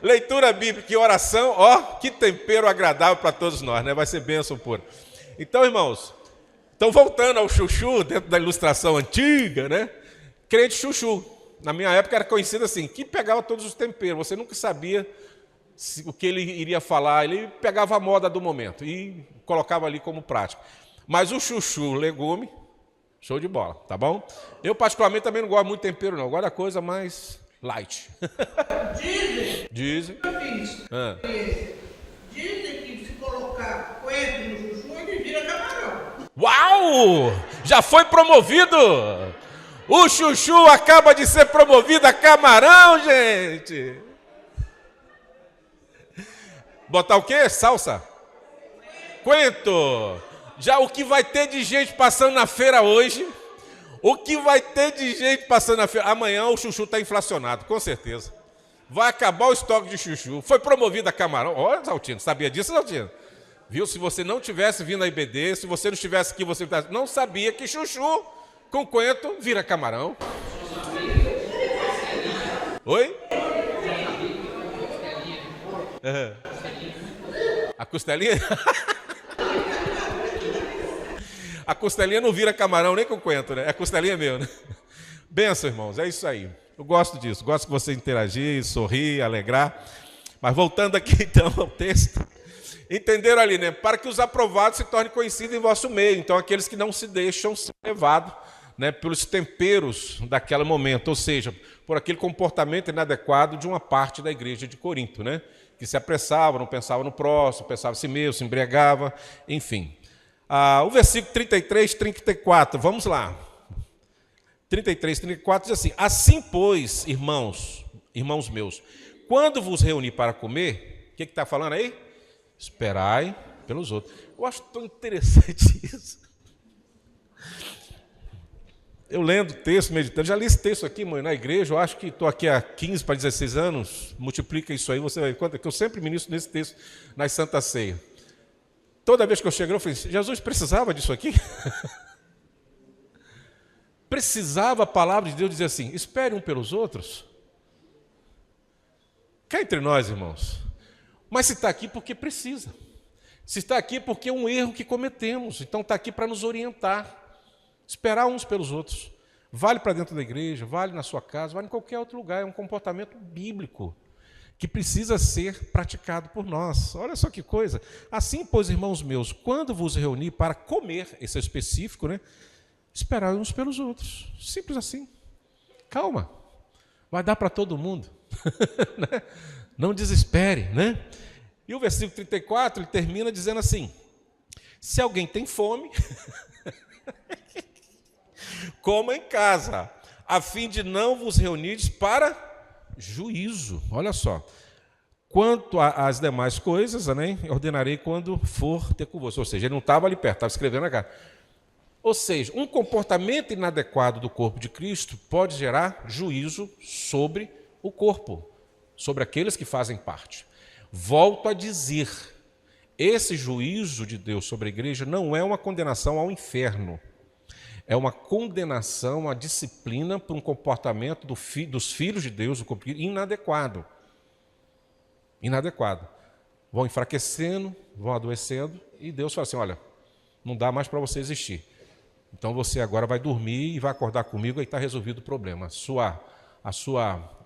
leitura bíblica e oração, que tempero agradável para todos nós, né? Vai ser bênção pura. Então, irmãos, voltando ao chuchu, dentro da ilustração antiga, né? Crente chuchu, na minha época era conhecido assim, que pegava todos os temperos, você nunca sabia o que ele iria falar, ele pegava a moda do momento e colocava ali como prático. Mas o chuchu, legume, show de bola, tá bom? Eu particularmente também não gosto muito de tempero não, eu gosto da coisa mais light. Dizem. Dizem que se colocar coentro no chuchu, ele vira camarão. Uau! Já foi promovido! O chuchu acaba de ser promovido a camarão, gente! Botar o quê? Salsa? Coentro! Já o que vai ter de gente passando na feira hoje, o que vai ter de gente passando na feira, amanhã o chuchu está inflacionado, com certeza. Vai acabar o estoque de chuchu. Foi promovido a camarão. Olha, Zaltino, sabia disso, Zaltino? Viu? Se você não tivesse vindo à IBD, se você não estivesse aqui, você não sabia que chuchu com coentro vira camarão. Oi? A costelinha? A costelinha não vira camarão nem com coentro, né? A costelinha é meu, né? Benção, irmãos, é isso aí. Eu gosto disso, gosto que você interagir, sorrir, alegrar. Mas voltando aqui então ao texto, entenderam ali, né? Para que os aprovados se tornem conhecidos em vosso meio. Então, aqueles que não se deixam ser levados, né, pelos temperos daquele momento, ou seja, por aquele comportamento inadequado de uma parte da igreja de Corinto, né? Que se apressava, não pensava no próximo, pensava em si mesmo, se embriagava, enfim. O versículo 33, 34, vamos lá. 33, 34 diz assim: assim, pois, irmãos meus, quando vos reunir para comer, o que está falando aí? Esperai pelos outros. Eu acho tão interessante isso. Eu lendo o texto, meditando, já li esse texto aqui, mãe, na igreja, eu acho que estou aqui há 15 para 16 anos, multiplica isso aí, você vai ver quanto, que eu sempre ministro nesse texto, nas Santa Ceia. Toda vez que eu chego, eu falei, Jesus precisava disso aqui? Precisava a palavra de Deus dizer assim, espere um pelos outros? Cá entre nós, irmãos. Mas se está aqui porque precisa. Se está aqui porque é um erro que cometemos, então está aqui para nos orientar. Esperar uns pelos outros. Vale para dentro da igreja, vale na sua casa, vale em qualquer outro lugar. É um comportamento bíblico que precisa ser praticado por nós. Olha só que coisa. Assim, pois, irmãos meus, quando vos reunir para comer, esse é específico, né? Esperar uns pelos outros. Simples assim. Calma. Vai dar para todo mundo. Né? Não desespere, né? E o versículo 34, ele termina dizendo assim: se alguém tem fome, coma em casa, a fim de não vos reunirdes para juízo. Olha só. Quanto às demais coisas, né, ordenarei quando for ter convosco. Ou seja, ele não estava ali perto, estava escrevendo na cara. Ou seja, um comportamento inadequado do corpo de Cristo pode gerar juízo sobre o corpo, sobre aqueles que fazem parte. Volto a dizer, esse juízo de Deus sobre a igreja não é uma condenação ao inferno. É uma condenação à disciplina por um comportamento dos filhos de Deus, inadequado. Inadequado. Vão enfraquecendo, vão adoecendo, e Deus fala assim, olha, não dá mais para você existir. Então você agora vai dormir e vai acordar comigo e está resolvido o problema.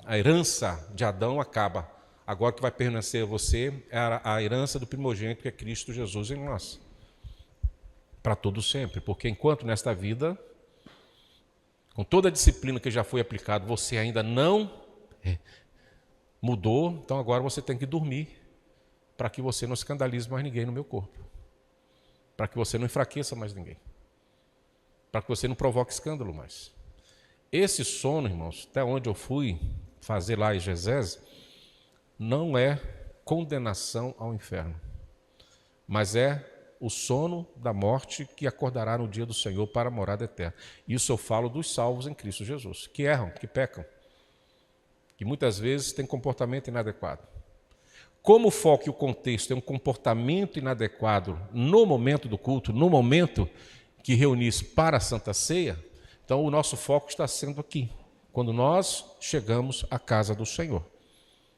A herança de Adão acaba. Agora que vai permanecer a você é a herança do primogênito, que é Cristo Jesus em nós. Para todo sempre, porque enquanto nesta vida, com toda a disciplina que já foi aplicada, você ainda não mudou, então agora você tem que dormir para que você não escandalize mais ninguém no meu corpo, para que você não enfraqueça mais ninguém, para que você não provoque escândalo mais. Esse sono, irmãos, até onde eu fui fazer lá em exegese, não é condenação ao inferno, mas é o sono da morte que acordará no dia do Senhor para a morada eterna. Isso eu falo dos salvos em Cristo Jesus, que erram, que pecam, que muitas vezes têm comportamento inadequado. Como o foco e o contexto é um comportamento inadequado no momento do culto, no momento que reunisse para a Santa Ceia, então o nosso foco está sendo aqui, quando nós chegamos à casa do Senhor.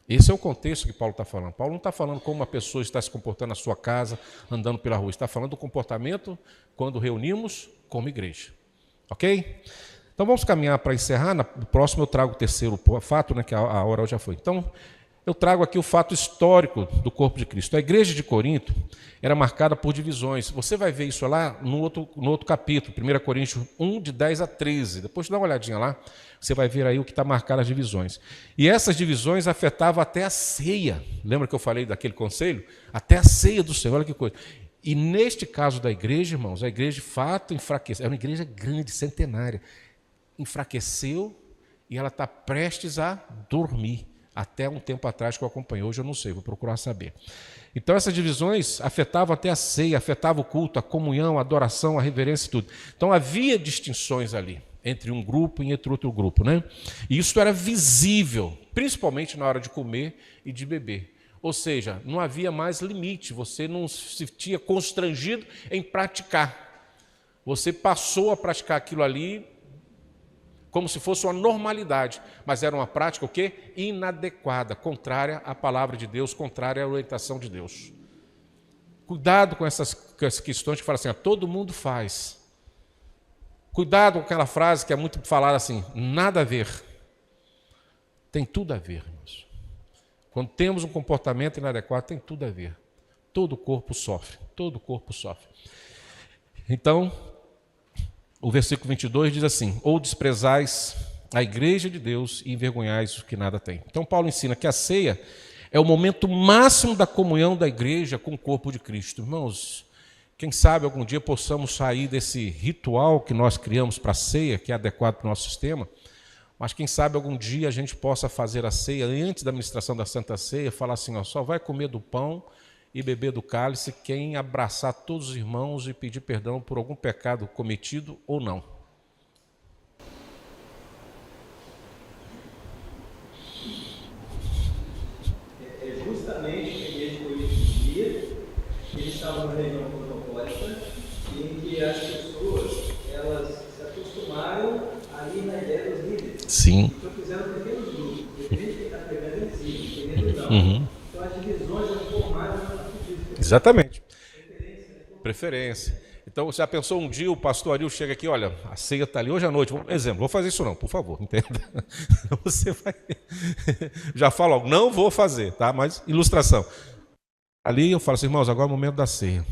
Esse é o contexto que Paulo está falando. Paulo não está falando como uma pessoa está se comportando na sua casa, andando pela rua. Está falando do comportamento quando reunimos como igreja. Ok? Então vamos caminhar para encerrar. No próximo eu trago o terceiro fato, né, que a hora já foi. Então eu trago aqui o fato histórico do corpo de Cristo. A igreja de Corinto era marcada por divisões. Você vai ver isso lá no outro capítulo, 1 Coríntios 1, de 10 a 13. Depois dá uma olhadinha lá, você vai ver aí o que está marcado as divisões. E essas divisões afetavam até a ceia. Lembra que eu falei daquele conselho? Até a ceia do Senhor, olha que coisa. E neste caso da igreja, irmãos, a igreja de fato enfraqueceu. É uma igreja grande, centenária. Enfraqueceu e ela está prestes a dormir. Até um tempo atrás que eu acompanhei, hoje eu não sei, vou procurar saber. Então essas divisões afetavam até a ceia, afetavam o culto, a comunhão, a adoração, a reverência e tudo. Então havia distinções ali, entre um grupo e entre outro grupo, né? E isso era visível, principalmente na hora de comer e de beber. Ou seja, não havia mais limite, você não se sentia constrangido em praticar. Você passou a praticar aquilo ali como se fosse uma normalidade, mas era uma prática o quê? Inadequada, contrária à palavra de Deus, contrária à orientação de Deus. Cuidado com essas questões que falam assim, todo mundo faz. Cuidado com aquela frase que é muito falada assim, nada a ver. Tem tudo a ver, irmãos. Quando temos um comportamento inadequado, tem tudo a ver. Todo o corpo sofre, todo o corpo sofre. Então, o versículo 22 diz assim, ou desprezais a igreja de Deus e envergonhais o que nada tem. Então Paulo ensina que a ceia é o momento máximo da comunhão da igreja com o corpo de Cristo. Irmãos, quem sabe algum dia possamos sair desse ritual que nós criamos para a ceia, que é adequado para o nosso sistema, mas quem sabe algum dia a gente possa fazer a ceia, antes da ministração da Santa Ceia, falar assim, só vai comer do pão e beber do cálice quem abraçar todos os irmãos e pedir perdão por algum pecado cometido ou não. É justamente o que a igreja de Corinto dizia, eles estavam numa região cosmopolita, em que as pessoas, elas se acostumaram a ir na ideia dos líderes. Sim. Então fizeram pequenos grupos, depende de quem está pregando, eles iam, entendendo não. Então as divisões eram formadas na política. Exatamente. Preferência. Então, já pensou um dia o pastor Ariel chega aqui, olha, a ceia está ali hoje à noite. Exemplo, vou fazer isso não, por favor, entenda. Você vai... Já falo algo, não vou fazer, tá? Mas ilustração. Ali eu falo assim, irmãos, agora é o momento da ceia.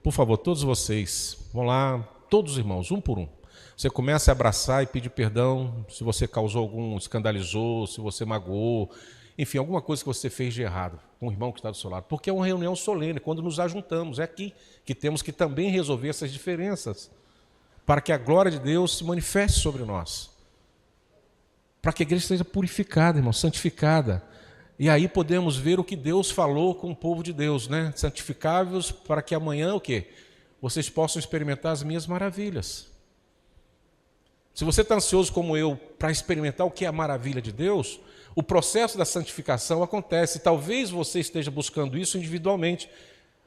Por favor, todos vocês, vão lá, todos os irmãos, um por um. Você começa a abraçar e pedir perdão se você causou algum, escandalizou, se você magoou, enfim, alguma coisa que você fez de errado com o irmão que está do seu lado. Porque é uma reunião solene, quando nos ajuntamos, é aqui que temos que também resolver essas diferenças, para que a glória de Deus se manifeste sobre nós. Para que a igreja seja purificada, irmão, santificada. E aí podemos ver o que Deus falou com o povo de Deus, né? Santificáveis para que amanhã o quê? Vocês possam experimentar as minhas maravilhas. Se você está ansioso como eu para experimentar o que é a maravilha de Deus, o processo da santificação acontece. Talvez você esteja buscando isso individualmente,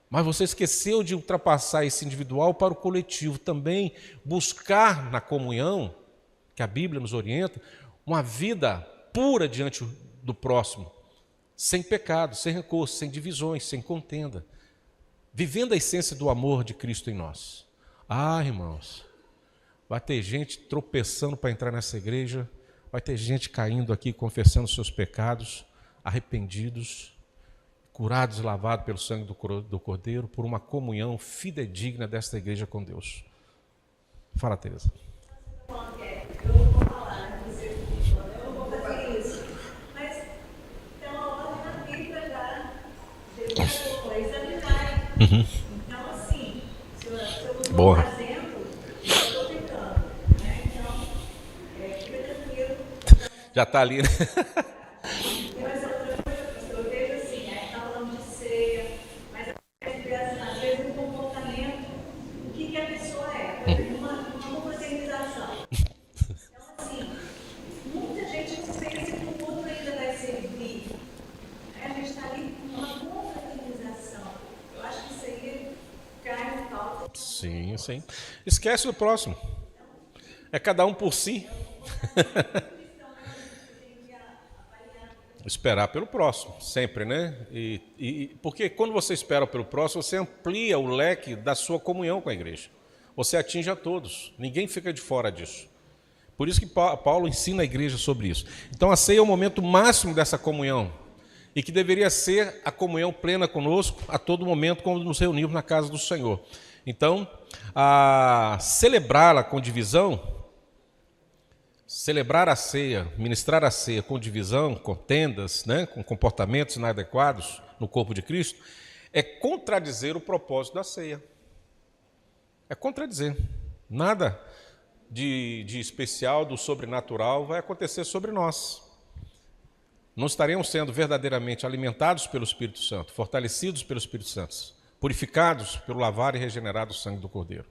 mas você esqueceu de ultrapassar esse individual para o coletivo. Também buscar na comunhão, que a Bíblia nos orienta, uma vida pura diante do próximo, sem pecado, sem rancor, sem divisões, sem contenda, vivendo a essência do amor de Cristo em nós. Ah, irmãos, vai ter gente tropeçando para entrar nessa igreja, vai ter gente caindo aqui, confessando seus pecados, arrependidos, curados e lavados pelo sangue do Cordeiro, por uma comunhão fidedigna desta igreja com Deus. Fala, Tereza. Eu vou falar, eu não vou fazer isso, mas tem uma ordem na Bíblia já. Então, assim, se eu usar Boa. um exemplo, eu estou tentando, né? Então, fica tranquilo. Já está ali, né? Mas outra coisa, eu vejo assim, está falando de ceia, mas às vezes um comportamento, o que a pessoa é? Por exemplo, uma confraternização. Então, assim, muita gente pensa que o outro ainda vai servir. A gente está ali numa confraternização. Eu acho que isso aí cai no pau. Sim, sim. Esquece do próximo. É cada um por si. Esperar pelo próximo, sempre, né? Porque quando você espera pelo próximo, você amplia o leque da sua comunhão com a igreja. Você atinge a todos. Ninguém fica de fora disso. Por isso que Paulo ensina a igreja sobre isso. Então a ceia é o momento máximo dessa comunhão. E que deveria ser a comunhão plena conosco a todo momento, quando nos reunimos na casa do Senhor. Então, celebrá-la com divisão, celebrar a ceia, ministrar a ceia com divisão, com tendas, né, com comportamentos inadequados no corpo de Cristo, é contradizer o propósito da ceia. É contradizer. Nada de especial, do sobrenatural vai acontecer sobre nós. Não estaremos sendo verdadeiramente alimentados pelo Espírito Santo, fortalecidos pelo Espírito Santo, purificados pelo lavar e regenerar do sangue do Cordeiro.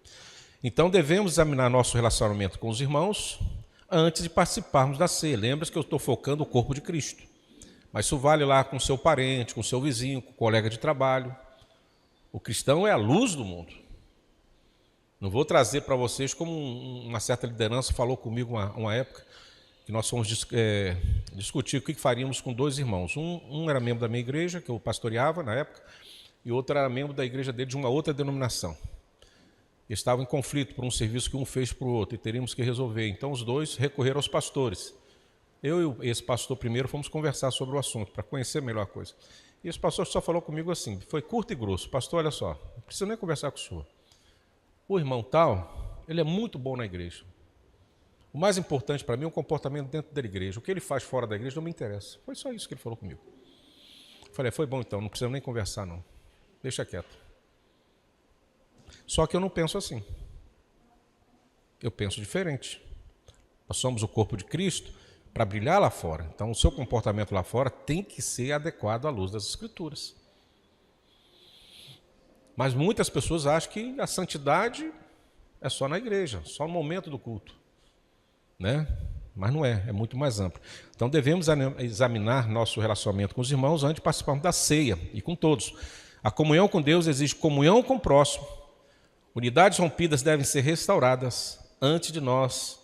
Então devemos examinar nosso relacionamento com os irmãos antes de participarmos da ceia. Lembra-se que eu estou focando o corpo de Cristo. Mas isso vale lá com seu parente, com seu vizinho, com o colega de trabalho. O cristão é a luz do mundo. Não vou trazer para vocês como uma certa liderança falou comigo uma época, que nós fomos discutir o que faríamos com dois irmãos. Um era membro da minha igreja, que eu pastoreava na época, e outro era membro da igreja dele de uma outra denominação. Estavam em conflito por um serviço que um fez para o outro, e teríamos que resolver. Então os dois recorreram aos pastores. Eu e esse pastor primeiro fomos conversar sobre o assunto, para conhecer melhor a coisa. E esse pastor só falou comigo assim, foi curto e grosso: pastor, olha só, não preciso nem conversar com o senhor. O irmão tal, ele é muito bom na igreja. O mais importante para mim é o comportamento dentro da igreja. O que ele faz fora da igreja não me interessa. Foi só isso que ele falou comigo. Eu falei, foi bom então, não precisamos nem conversar não. Deixa quieto. Só que eu não penso assim. Eu penso diferente. Nós somos o corpo de Cristo para brilhar lá fora. Então o seu comportamento lá fora tem que ser adequado à luz das Escrituras. Mas muitas pessoas acham que a santidade é só na igreja, só no momento do culto. Né? Mas não é muito mais amplo. Então devemos examinar nosso relacionamento com os irmãos antes de participarmos da ceia e com todos. A comunhão com Deus exige comunhão com o próximo. Unidades rompidas devem ser restauradas antes de nós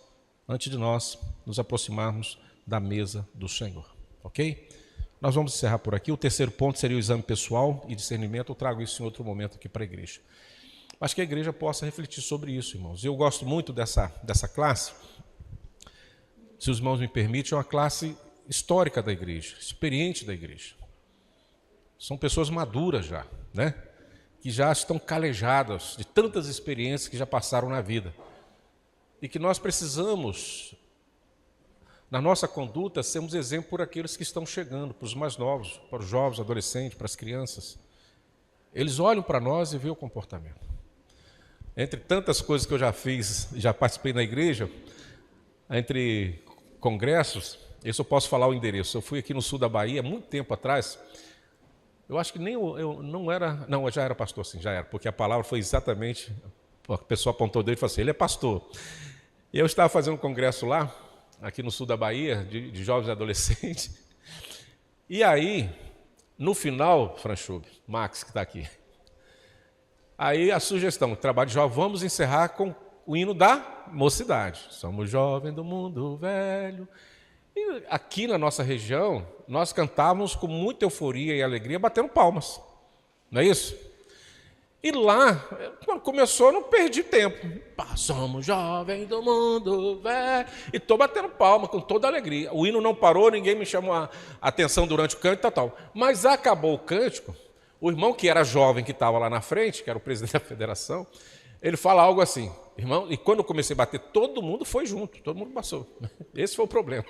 nos aproximarmos da mesa do Senhor. Ok? Nós vamos encerrar por aqui. O terceiro ponto seria o exame pessoal e discernimento. Eu trago isso em outro momento aqui para a igreja. Mas que a igreja possa refletir sobre isso, irmãos. Eu gosto muito dessa classe. Se os irmãos me permitem, é uma classe histórica da igreja, experiente da igreja. São pessoas maduras já, né? Que já estão calejadas de tantas experiências que já passaram na vida. E que nós precisamos, na nossa conduta, sermos exemplo por aqueles que estão chegando, para os mais novos, para os jovens, adolescentes, para as crianças. Eles olham para nós e veem o comportamento. Entre tantas coisas que eu já fiz, já participei na igreja, entre congressos, esse eu posso falar o endereço. Eu fui aqui no sul da Bahia, muito tempo atrás. Eu acho que nem eu não era... Não, eu já era pastor, sim, já era. Porque a palavra foi exatamente... A pessoa apontou o dedo e falou assim, ele é pastor. E eu estava fazendo um congresso lá, aqui no sul da Bahia, de jovens e adolescentes. E aí, no final, Franchube, Max, que está aqui, aí a sugestão, trabalho de jovem, vamos encerrar com o hino da mocidade. Somos jovens do mundo velho. E aqui na nossa região, nós cantávamos com muita euforia e alegria, batendo palmas. Não é isso? E lá, quando começou, eu não perdi tempo. Somos jovens do mundo velho. E estou batendo palma com toda alegria. O hino não parou, ninguém me chamou a atenção durante o cântico e tal. Mas acabou o cântico, o irmão que era jovem, que estava lá na frente, que era o presidente da federação, ele fala algo assim, irmão, e quando eu comecei a bater, todo mundo foi junto, todo mundo passou. Esse foi o problema.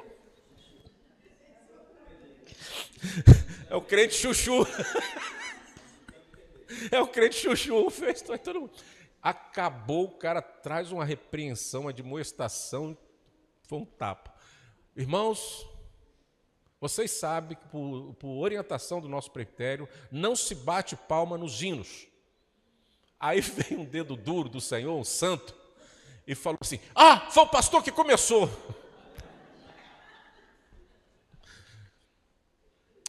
É o crente chuchu. É o crente chuchu, fez todo mundo. Acabou, o cara traz uma repreensão, uma admoestação, foi um tapa. Irmãos, vocês sabem que por orientação do nosso presbitério, não se bate palma nos hinos. Aí veio um dedo duro do Senhor, um santo, e falou assim: ah, foi o pastor que começou.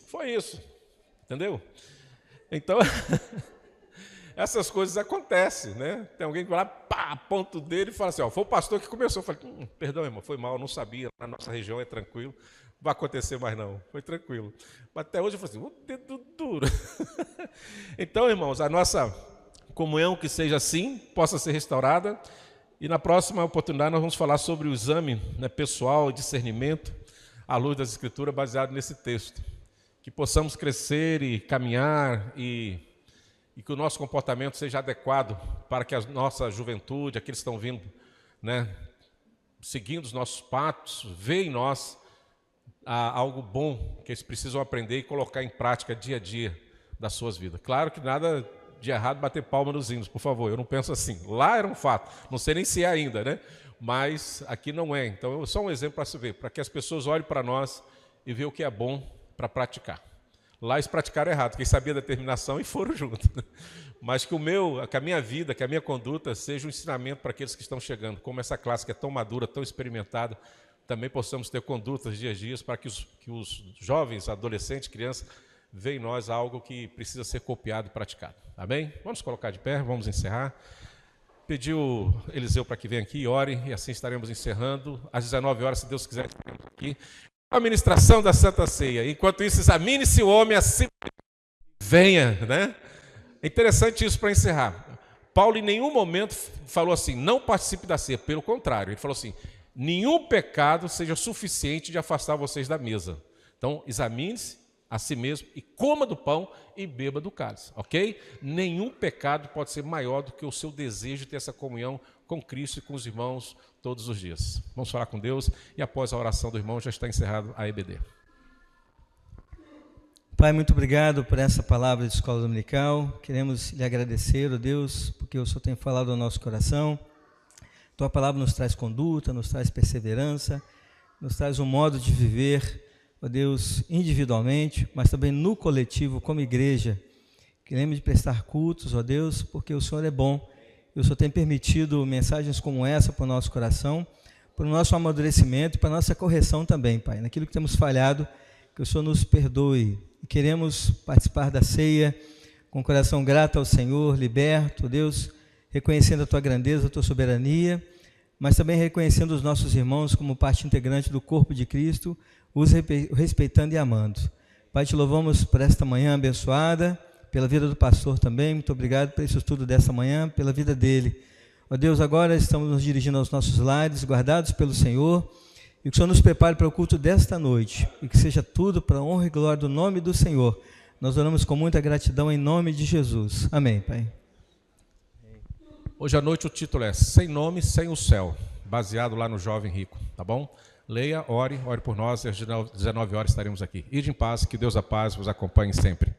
Foi isso, entendeu? Então, essas coisas acontecem, né? Tem alguém que vai lá, pá, aponta o dedo e fala assim: ó, foi o pastor que começou. Eu falei: perdão, irmão, foi mal, não sabia, na nossa região é tranquilo, não vai acontecer mais não, foi tranquilo. Mas até hoje eu falei assim: dedo duro. Então, irmãos, a nossa comunhão que seja assim, possa ser restaurada, e na próxima oportunidade nós vamos falar sobre o exame, né, pessoal, discernimento, à luz das Escrituras, baseado nesse texto. Que possamos crescer e caminhar e que o nosso comportamento seja adequado para que a nossa juventude, aqueles que estão vindo, né, seguindo os nossos passos, vejam em nós algo bom que eles precisam aprender e colocar em prática dia a dia das suas vidas. Claro que nada de errado bater palma nos hinos, por favor, eu não penso assim. Lá era um fato, não sei nem se é ainda, né? Mas aqui não é. Então, só um exemplo para se ver, para que as pessoas olhem para nós e vejam o que é bom para praticar. Lá eles praticaram errado, quem sabia da determinação e foram juntos. Mas que a minha vida, que a minha conduta seja um ensinamento para aqueles que estão chegando. Como essa classe que é tão madura, tão experimentada, também possamos ter condutas dia a dia para que os jovens, adolescentes, crianças, vejam em nós algo que precisa ser copiado e praticado. Amém? Vamos colocar de pé, vamos encerrar. Pedir o Eliseu para que venha aqui e ore, e assim estaremos encerrando. Às 19 horas, se Deus quiser, estaremos aqui. A ministração da Santa Ceia. Enquanto isso, examine-se o homem assim, venha, né? É interessante isso para encerrar. Paulo em nenhum momento falou assim: não participe da ceia. Pelo contrário, ele falou assim: nenhum pecado seja suficiente de afastar vocês da mesa. Então, examine-se a si mesmo e coma do pão e beba do cálice, ok? Nenhum pecado pode ser maior do que o seu desejo de ter essa comunhão com Cristo e com os irmãos todos os dias. Vamos falar com Deus e após a oração do irmão já está encerrado a EBD. Pai, muito obrigado por essa palavra de escola dominical. Queremos lhe agradecer, ó Deus, porque o Senhor tem falado ao nosso coração. Tua palavra nos traz conduta, nos traz perseverança, nos traz um modo de viver, ó Deus, individualmente, mas também no coletivo, como igreja. Queremos de prestar cultos, ó Deus, porque o Senhor é bom. E o Senhor tem permitido mensagens como essa para o nosso coração, para o nosso amadurecimento, para a nossa correção também, Pai. Naquilo que temos falhado, que o Senhor nos perdoe. E queremos participar da ceia com o coração grato ao Senhor, liberto, Deus, reconhecendo a Tua grandeza, a Tua soberania, mas também reconhecendo os nossos irmãos como parte integrante do corpo de Cristo, os respeitando e amando. Pai, te louvamos por esta manhã abençoada, pela vida do pastor também, muito obrigado por esse estudo dessa manhã, pela vida dele. Ó Deus, agora estamos nos dirigindo aos nossos lares, guardados pelo Senhor, e que o Senhor nos prepare para o culto desta noite, e que seja tudo para a honra e glória do nome do Senhor. Nós oramos com muita gratidão em nome de Jesus. Amém, Pai. Hoje à noite o título é Sem Nome, Sem o Céu, baseado lá no Jovem Rico, tá bom? Leia, ore por nós, e às 19 horas estaremos aqui. Ide em paz, que Deus a paz vos acompanhe sempre.